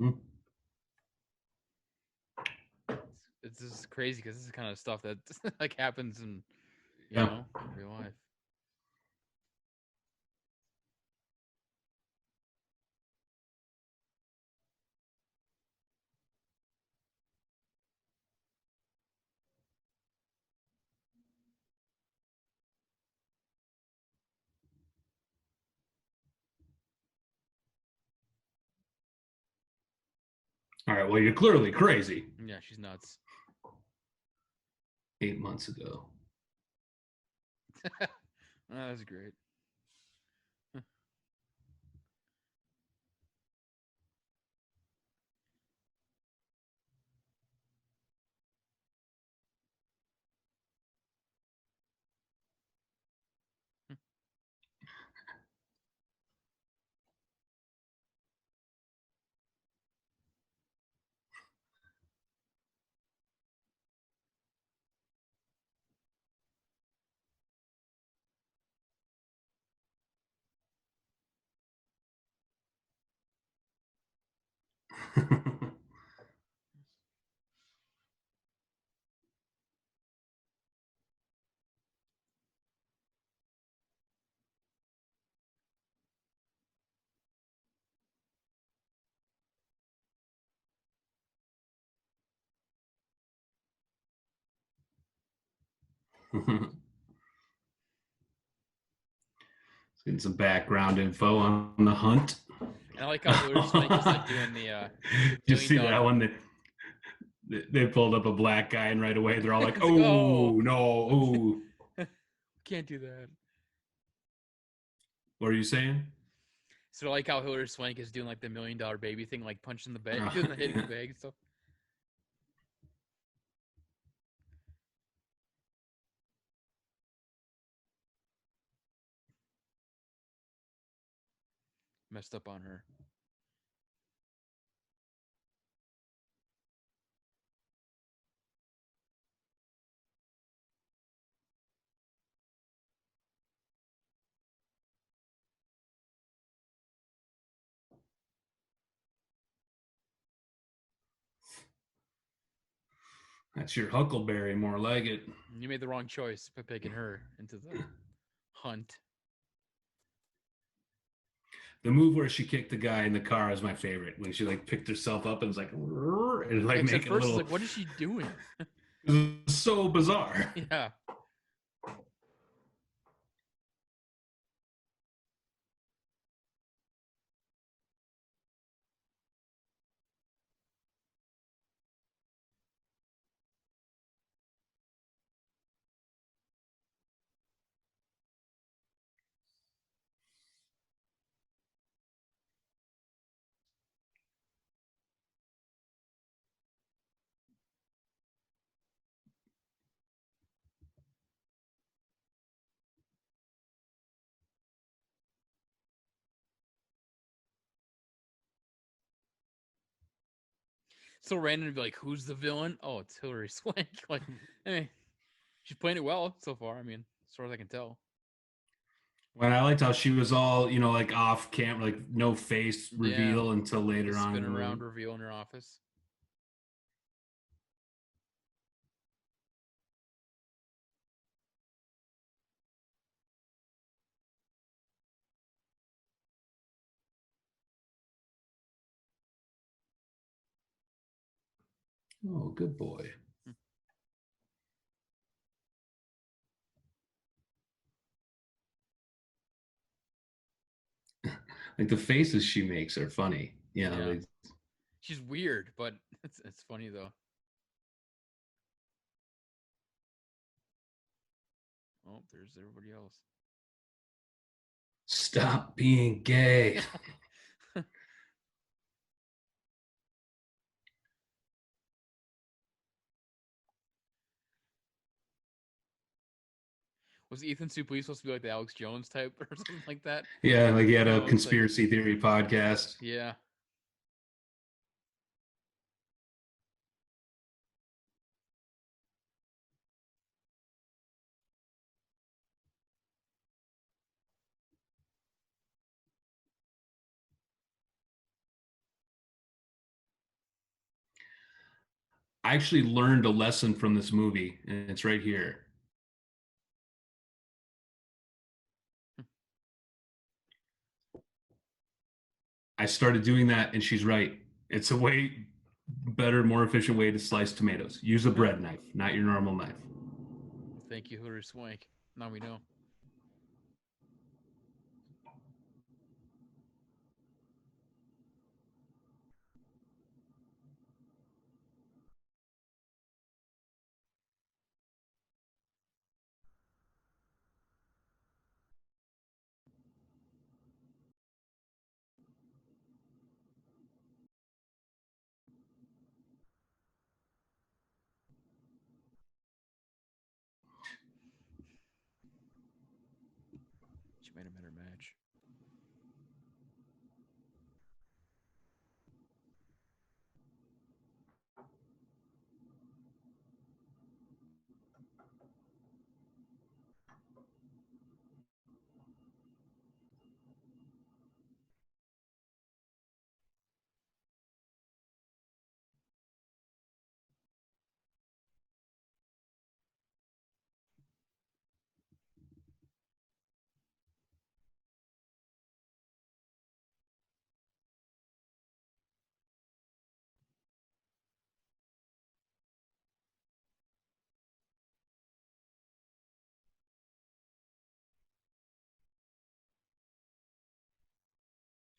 Hmm. It's just crazy because this is kind of stuff that like happens in Yeah. real life. All right. Well, you're clearly crazy. Yeah, she's nuts. 8 months ago. Oh, that's great. Getting some background info on the hunt. And I like how Hillary Swank is like doing the You million see dollar. that one? They pulled up a black guy, and right away they're all like, It's like, "Oh oh, no! Oh, can't do that. what are you saying?" So I like how Hillary Swank is doing like the $1 million baby thing, like punching the bag, Oh, doing the hitting yeah. the bag and stuff. Messed up on her. That's your Huckleberry, more like it. You made the wrong choice by picking her into the hunt. The move where she kicked the guy in the car is my favorite. When she like picked herself up and was like, and like Because at making a first it's little. like, what is she doing? It was so bizarre. Yeah. So random to be like, who's the villain? Oh, it's Hillary Swank. Like, hey, she's playing it well so far. I mean, as far as I can tell. When I liked how she was all, like off camera, like no face Yeah. reveal until The later on spin in the around movie. reveal in her office. Oh, good boy. Hmm. Like the faces she makes are funny. Yeah. Like She's weird, but it's funny though. Oh, there's everybody else. stop being gay. Was Ethan Suplee supposed to be like the Alex Jones type or something like that? Yeah, like he had a It's like, conspiracy theory podcast. yeah. I actually learned a lesson from this movie, and it's right here. I started doing that, and she's right. It's a way better, more efficient way to slice tomatoes. Use a Yeah. bread knife, not your normal knife. Thank you, Hillary Swank. Now we know. She made a better match.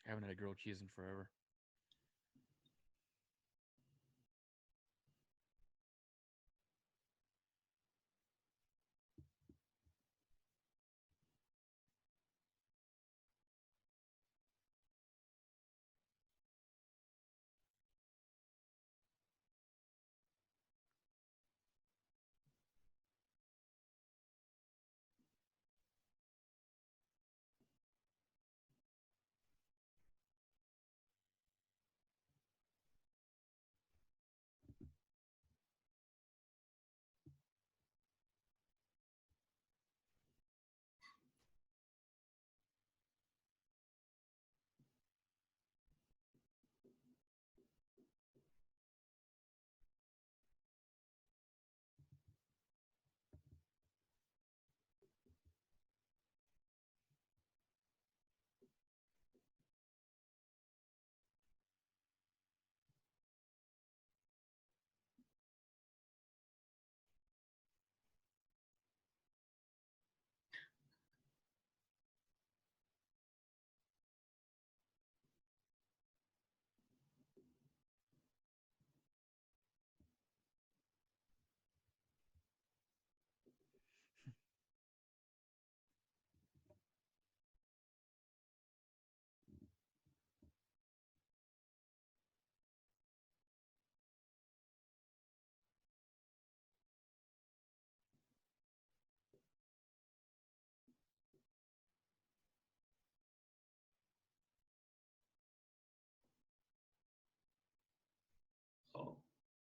I haven't had a grilled cheese in forever.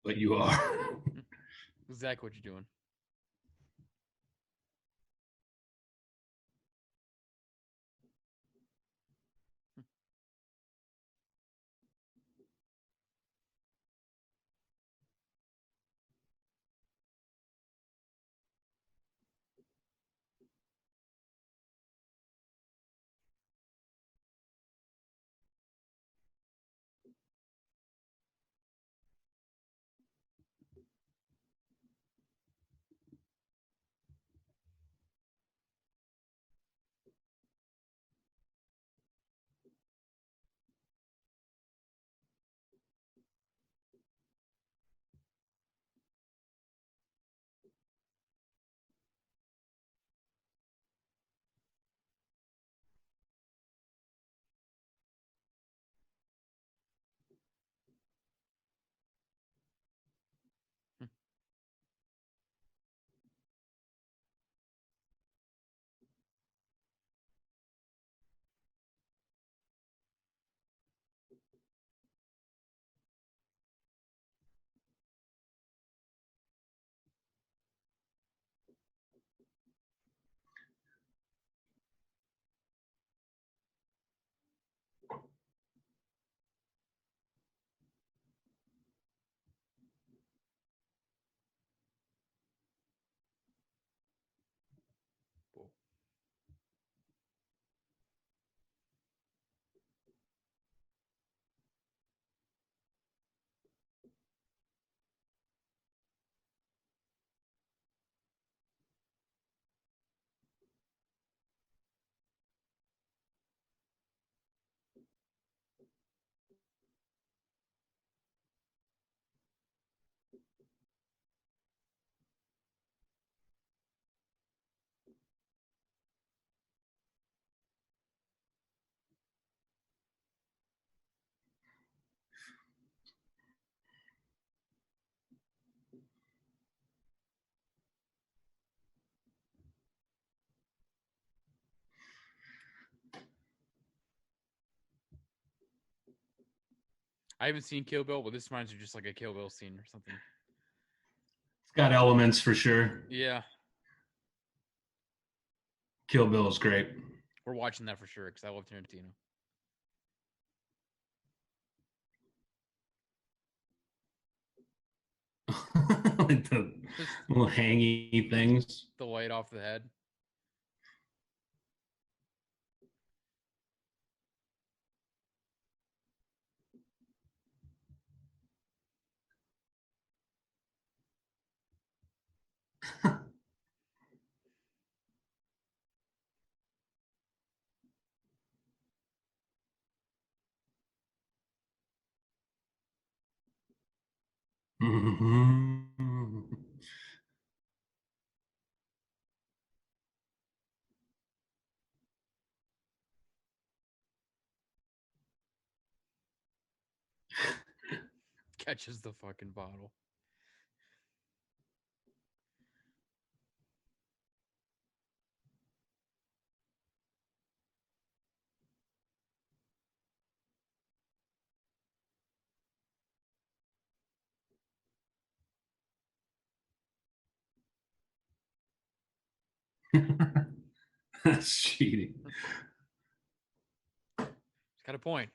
but you are. Exactly what you're doing. Whoa. I haven't seen Kill Bill, but this reminds me just like a Kill Bill scene or something. It's got elements for sure. Yeah, Kill Bill is great. we're watching that for sure because I love Tarantino. Like the Just little hangy things. the light off the head. Catches the fucking bottle. That's cheating. He's got a point.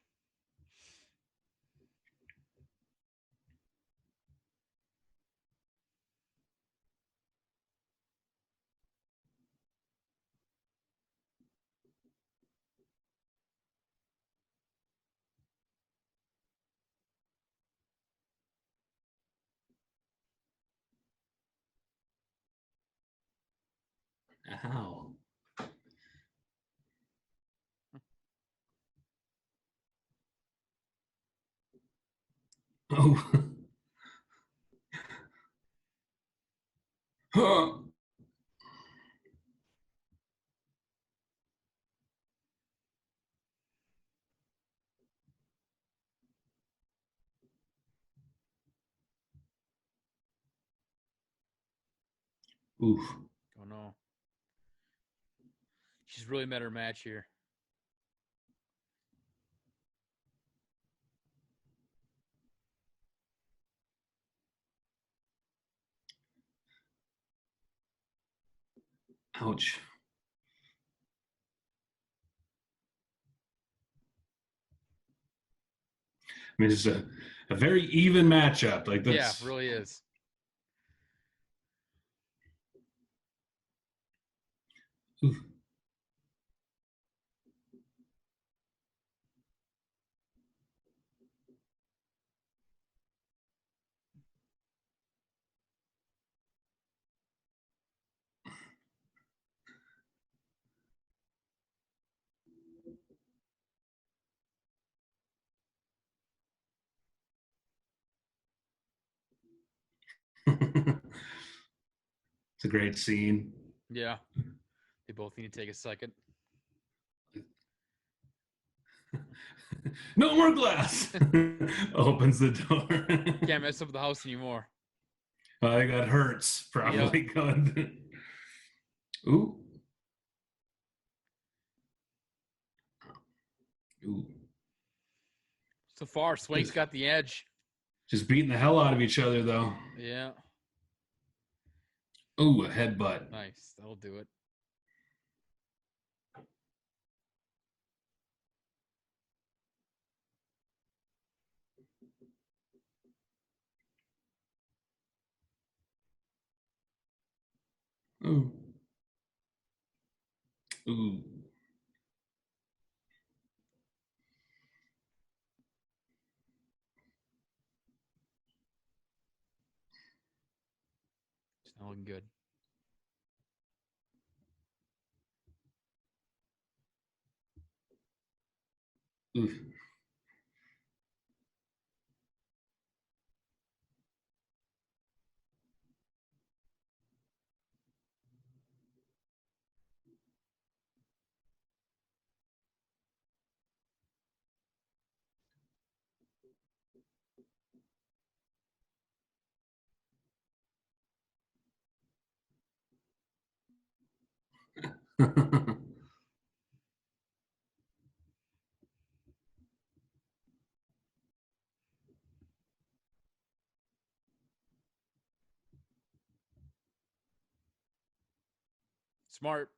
Ow. Oh. Oof. Oh no. She's really met her match here. Ouch. I mean, it's a very even matchup. Like Yeah, that's. really is. Oof. It's a great scene. Yeah, they both need to take a second. No more glass. Opens the door. Can't mess up the house anymore. I think that hurts. Yeah. Probably good. Ooh. Ooh. So far, Swank's Just, got the edge. just beating the hell out of each other, though. Yeah. Ooh, a headbutt. Nice. That'll do it. Ooh. Ooh. It's not looking good. Ooh. Smart.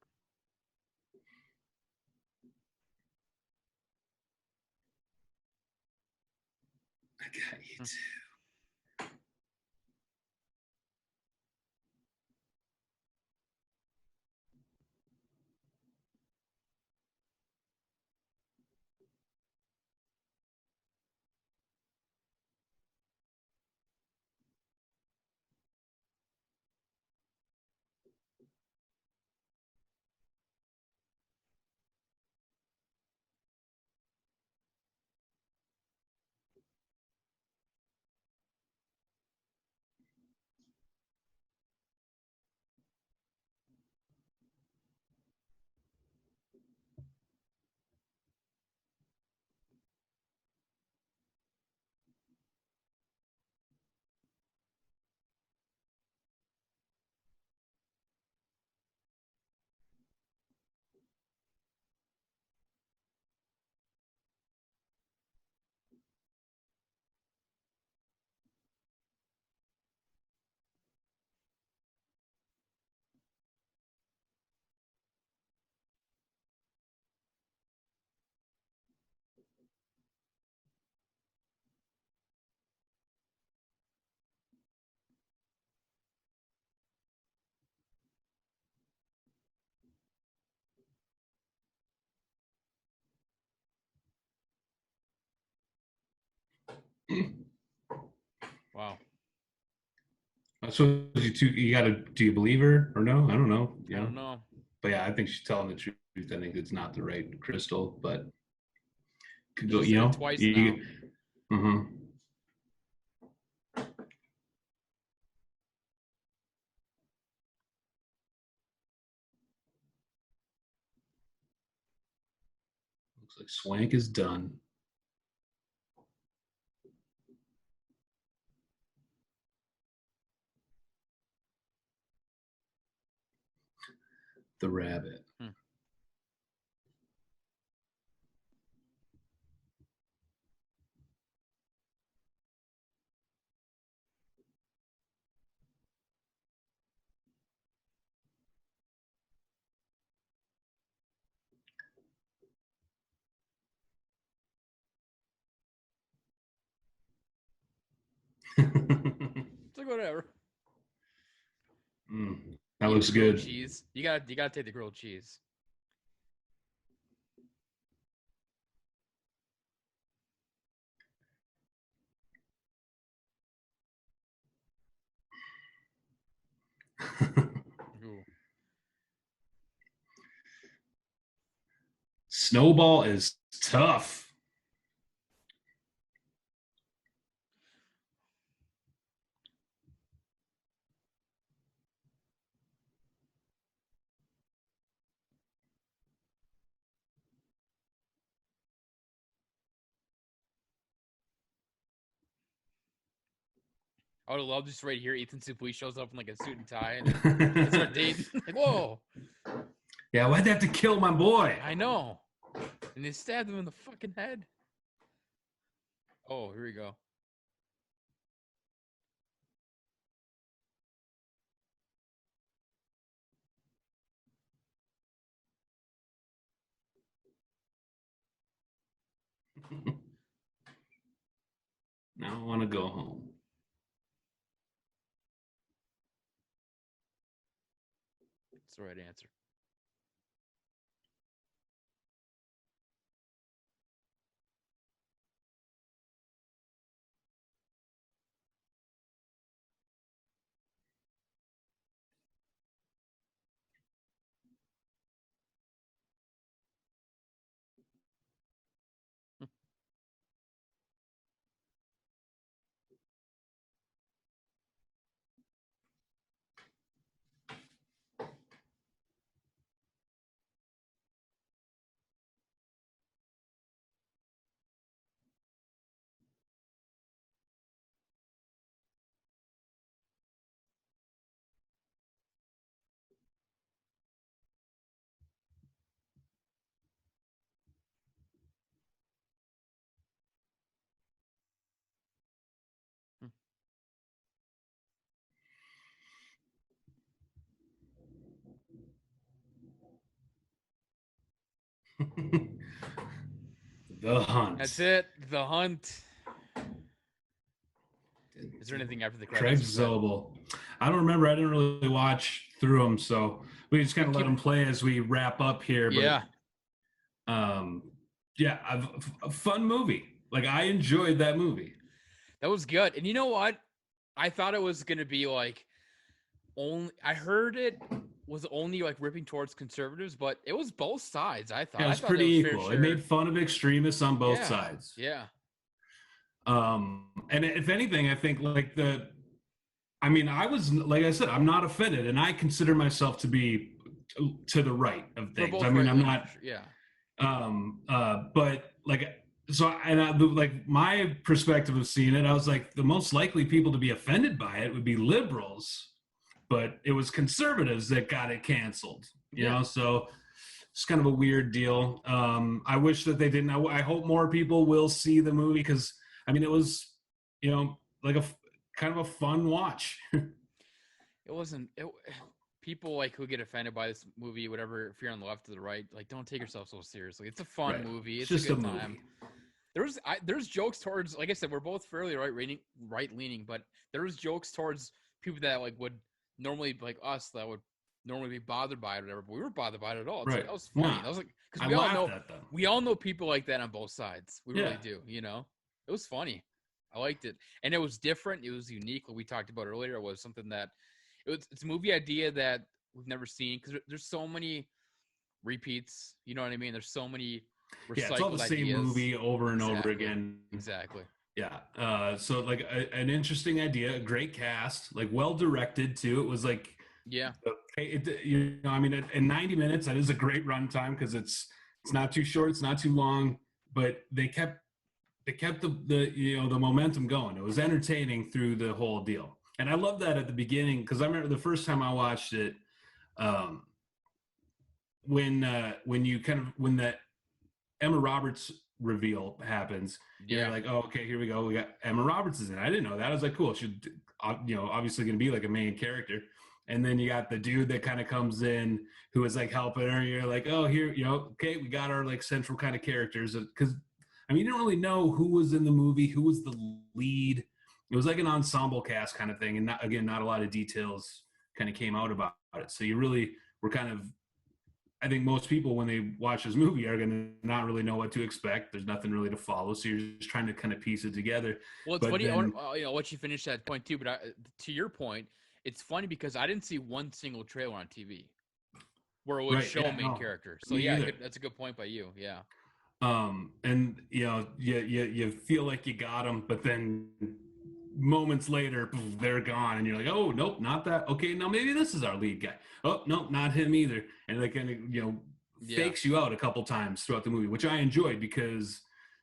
I got you Hmm. too. Wow. I suppose you two. You gotta. Do you believe her or no? I don't know. I You know. don't know. But yeah, I think she's telling the truth. I think it's not the right crystal, but could go. She You said it know. twice now. You. Uh-huh. Looks like Swank is done. The rabbit. Hmm. It's like whatever. That Eat looks the grilled good. cheese. You gotta take the grilled cheese. Ooh. Snowball is tough. I would love just right here. Ethan Suplee shows up in like a suit and tie, and they start dating. Like, whoa! Yeah, why'd they have to kill my boy? I know. And they stabbed him in the fucking head. Oh, here we go. Now I want to go home. That's the right answer. The Hunt. That's it. The Hunt. Is there anything after the Craig credits? Zobel. I don't remember. I didn't really watch through them, so we just kind of let them play as we wrap up here. But, Yeah. Yeah, a fun movie. Like, I enjoyed that movie. That was good. And you know what? I thought it was gonna be like only. I heard it was only like ripping towards conservatives, but it was both sides. I thought Yeah, it was I thought pretty it was equal. fair It made share. fun of extremists on both Yeah. sides. Yeah. And if anything, I think like I mean, I was, like I said, I'm not offended, and I consider myself to be to the right of We're things. both I mean, I'm right-leaning, not, Yeah. but like, so, and like my perspective of seeing it, I was like, the most likely people to be offended by it would be liberals, but it was conservatives that got it canceled, you know? So it's kind of a weird deal. I wish that they didn't. I hope more people will see the movie because, I mean, it was, you know, like a kind of a fun watch. It wasn't. People like who get offended by this movie, whatever. If you're on the left or the right, like don't take yourself so seriously. It's a fun Right. movie. It's just a good movie. time. There's jokes towards, like I said, we're both fairly right leaning, but there's jokes towards people that like would normally, like us, that would normally be bothered by it or whatever. But we were bothered by it at all. It's Right. like, that was funny. Nah. That was like, because I we all laughed know at them. we all know people like that on both sides. We really Yeah. do. You know, it was funny. I liked it, and it was different. It was unique. Like we talked about earlier, it was something that it's a movie idea that we've never seen because there's so many repeats. You know what I mean? There's so many recycled Yeah, it's all the same ideas. movie over and over Exactly. again. Exactly. Yeah. So like an interesting idea, a great cast, like well directed too. It was like, Yeah. you know, I mean, in 90 minutes, that is a great runtime because it's not too short, it's not too long, but they kept the you know the momentum going. It was entertaining through the whole deal, and I love that at the beginning because I remember the first time I watched it, when that Emma Roberts reveal happens. Yeah. You're like, oh, okay, here we go. We got Emma Roberts is in. I didn't know that. I was like, cool. She's, you know, obviously going to be like a main character. And then you got the dude that kind of comes in who is like helping her. You're like, oh, here, you know, okay, we got our like central kind of characters. Because I mean, you didn't really know who was in the movie, who was the lead. it was like an ensemble cast kind of thing, and not a lot of details kind of came out about it. So you really were kind of, I think most people when they watch this movie are going to not really know what to expect. There's nothing really to follow, so you're just trying to kind of piece it together. Well, it's But funny. then, I'll let you finish that point too. But to your point, it's funny because I didn't see one single trailer on TV where it would right, show yeah, a main no, character. So me yeah, either. that's a good point by you. Yeah. And you feel like you got them, but then moments later, they're gone, and you're like, oh nope, not that. Okay, now maybe this is our lead guy. Oh nope, not him either. And they kind of Yeah. fakes you out a couple times throughout the movie, which I enjoyed because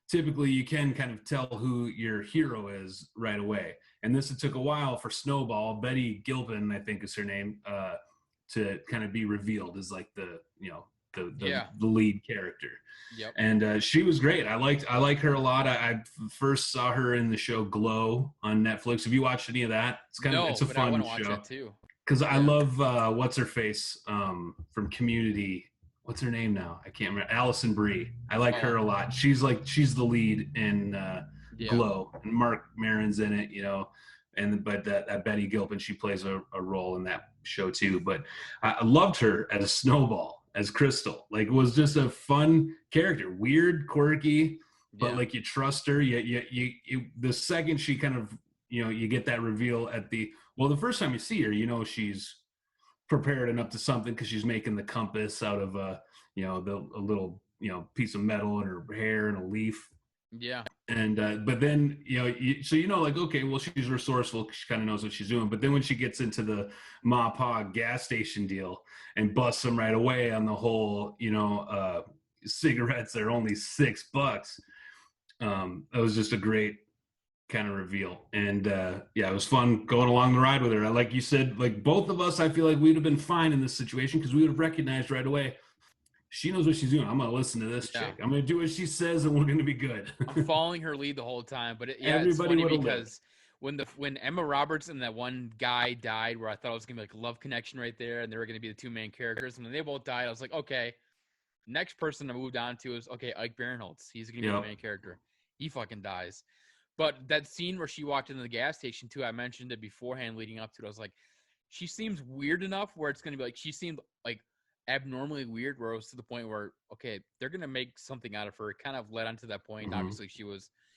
typically you can kind of tell who your hero is right away. And this, it took a while for Snowball, Betty Gilpin, I think is her name, to kind of be revealed as like the Yeah. the lead character. Yep. And she was great. I like her a lot. I first saw her in the show Glow on Netflix. Have you watched any of that? It's a but I fun want to watch show that too. because I Yeah. love what's her face from Community. What's her name now? I can't remember. Allison Brie. I like her a lot. She's the lead in Yeah. Glow, and Mark Maron's in it. But that Betty Gilpin, she plays a role in that show too. But I loved her as Snowball, as Crystal. Like, it was just a fun character, weird, quirky, but Yeah. like you trust her. You the second she kind of you get that reveal at the first time you see her, she's prepared enough to something because she's making the compass out of a little piece of metal in her hair and a leaf. Yeah. And but then like, okay, well, she's resourceful, she kind of knows what she's doing. But then when she gets into the Ma Pa gas station deal and busts them right away on the whole cigarettes are only $6, that was just a great kind of reveal. And it was fun going along the ride with her. Like you said, like both of us, I feel like we'd have been fine in this situation because we would have recognized right away, she knows what she's doing. I'm going to listen to this chick. I'm going to do what she says, and we're going to be good. I'm following her lead the whole time, but it's Everybody funny would've because when Emma Roberts and that one guy died, where I thought it was gonna be like a love connection right there, and they were gonna be the two main characters, and when they both died, I was like, okay, next person I moved on to is Ike Barinholtz. He's gonna be the main character. He fucking dies. But that scene where she walked into the gas station too, I mentioned it beforehand leading up to it. I was like, she seems weird enough where it's gonna be like, she seemed like abnormally weird, where it was to the point where, okay, they're gonna make something out of her. It kind of led on to that point. Mm-hmm. Obviously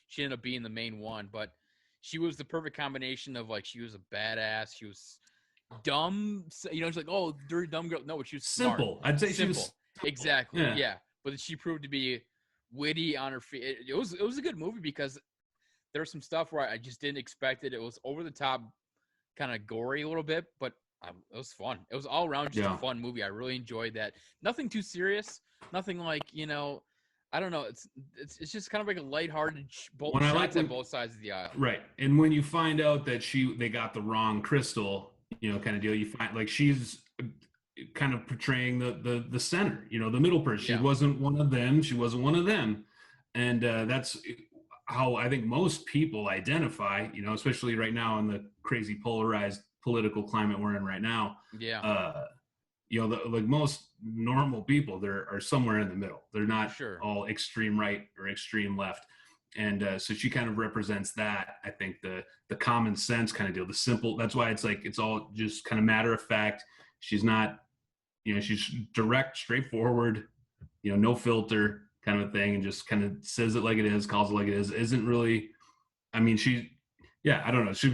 she ended up being the main one, but she was the perfect combination of, like, she was a badass, she was dumb, she's like, oh, dirty dumb girl. No, but she was simple. Smart. I'd say simple. She was simple. Exactly. Yeah. But she proved to be witty on her feet. It was a good movie because there was some stuff where I just didn't expect it. It was over the top, kind of gory a little bit, but it was fun. It was all around just a fun movie. I really enjoyed that. Nothing too serious. Nothing like, I don't know. It's just kind of like a lighthearted shots at both sides of the aisle. Right. And when you find out that they got the wrong Crystal, kind of deal, you find like she's kind of portraying the center, the middle person. She wasn't one of them. She wasn't one of them. And that's how I think most people identify, especially right now in the crazy polarized political climate we're in right now. Yeah. Like most normal people, there are somewhere in the middle. They're not all extreme right or extreme left. And so she kind of represents that. I think the common sense kind of deal, the simple, that's why it's like, it's all just kind of matter of fact. She's not, she's direct, straightforward, no filter kind of thing, and just kind of says it like it is, calls it like it is. Isn't really, I mean, I don't know. She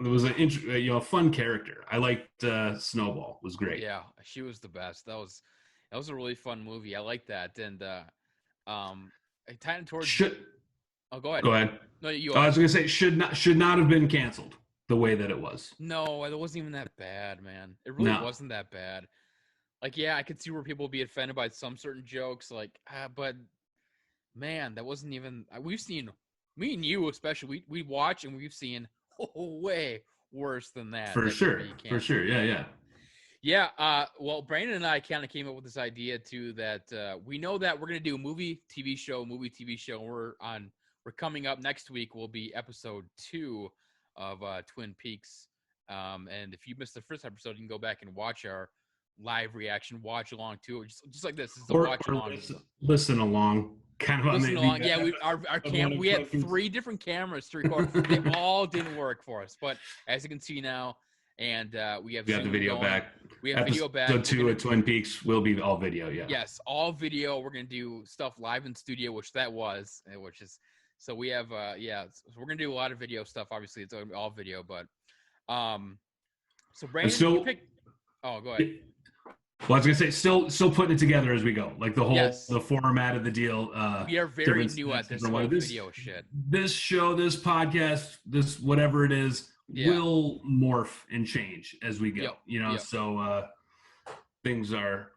was a fun character. I liked Snowball. It was great. Yeah, she was the best. That was a really fun movie. I like that. And tying towards. Oh, go ahead. Go ahead. No, you. I was gonna say should not have been canceled the way that it was. No, it wasn't even that bad, man. It really wasn't that bad. Like, yeah, I could see where people would be offended by some certain jokes, like, but man, that wasn't even. We've seen. Me and you, especially, we watch and we've seen way worse than that. For sure. Yeah. Yeah. Well, Brandon and I kind of came up with this idea too that we know that we're gonna do movie, TV show. We're coming up next week. Will be episode 2 of Twin Peaks. And if you missed the first episode, you can go back and watch our live reaction, watch along to it, just like this. This is a watch along. Listen along. kind of on Listen the along. Yeah, we had fucking- 3 different cameras to record. They all didn't work for us. But as you can see now, and we have We got the Zoom video going. back. We have video back. Episode 2 of Twin Peaks will be all video. Yeah. Yes, all video. We're gonna do stuff live in studio, which is so we have so we're gonna do a lot of video stuff. Obviously, it's all video, but so Brandon, still- you pick. Oh, go ahead. Well, I was gonna say, still putting it together as we go, like the whole Yes. the format of the deal. We are very different new at this different whole one. This- video shit. This show, this podcast, this whatever it is, Yeah. will morph and change as we go. Yep, You know, yep. so things are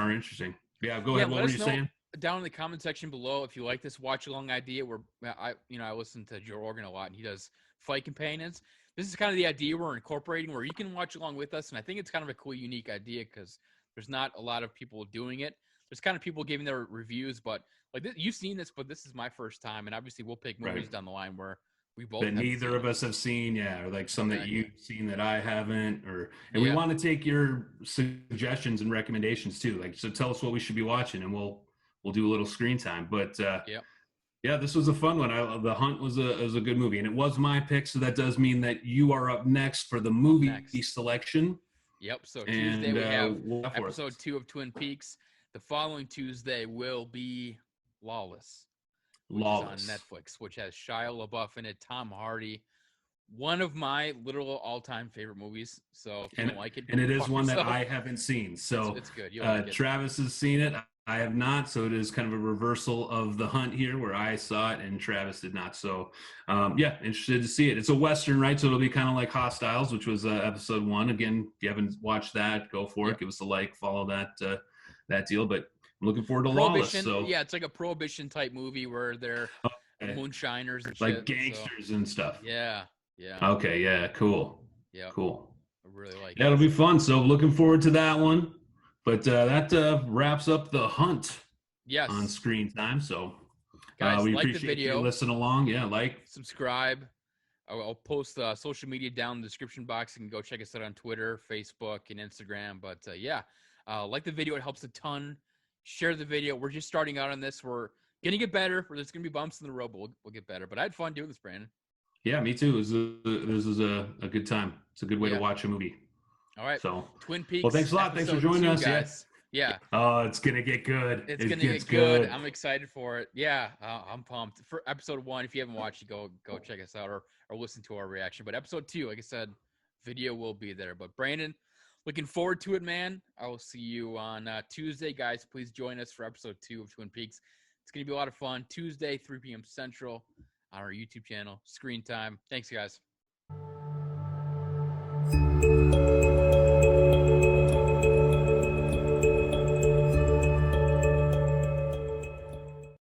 interesting. Yeah, go Yeah, ahead. What let were us you know saying? down in the comment section below if you like this watch along idea. Where I listen to Joe Rogan a lot, and he does fight companions. This is kind of the idea we're incorporating, where you can watch along with us, and I think it's kind of a cool, unique idea because there's not a lot of people doing it. There's kind of people giving their reviews, but like you've seen this, but this is my first time, and obviously we'll pick movies Right. down the line where we both That haven't neither seen of it. us have seen, or like some that Exactly. you've seen that I haven't, and we Yeah. want to take your suggestions and recommendations too. Like, so tell us what we should be watching, and we'll do a little screen time. But Yep. yeah, this was a fun one. The Hunt was a good movie, and it was my pick. So that does mean that you are up next for the movie next. selection. Yep. So And Tuesday we have we'll go for it. episode 2 of Twin Peaks. The following Tuesday will be Lawless. Lawless. Is on Netflix, which has Shia LaBeouf in it, Tom Hardy. One of my literal all-time favorite movies. So if you don't like it, And it go is fuck one that yourself. I haven't seen. So it's good. You'll like it. Travis has seen it. I have not. So it is kind of a reversal of The Hunt here, where I saw it and Travis did not. So yeah, interested to see it. It's a Western, right? So it'll be kind of like Hostiles, which was episode 1. Again, if you haven't watched that, go for it. Give us a like, follow that deal. But I'm looking forward to Lawless. So Yeah, it's like a prohibition type movie where they're okay. moonshiners and Like shit. gangsters and stuff. So, yeah. Okay, yeah, cool. Yeah. Cool. I really like Yeah, it. it'll be fun. So looking forward to that one. But that wraps up The Hunt Yes. on Screen Time. So Guys, we like the appreciate video. you listening along. Yeah, like. Subscribe. I'll post social media down in the description box. You can go check us out on Twitter, Facebook, and Instagram. But like the video. It helps a ton. Share the video. We're just starting out on this. We're going to get better. There's going to be bumps in the road, but we'll get better. But I had fun doing this, Brandon. Yeah, me too. This is a good time. It's a good way to watch a movie. All right. So Twin Peaks. well, thanks a lot. Thanks for episode joining 2, us, guys. Yeah. Oh, it's gonna get good. It's gonna get good. I'm excited for it. Yeah, I'm pumped for episode 1. If you haven't watched it, go check us out or listen to our reaction. But episode 2, like I said, video will be there. But Brandon, looking forward to it, man. I will see you on Tuesday, guys. Please join us for episode 2 of Twin Peaks. It's gonna be a lot of fun. Tuesday, 3 p.m. Central, on our YouTube channel, Screen Time. Thanks, guys.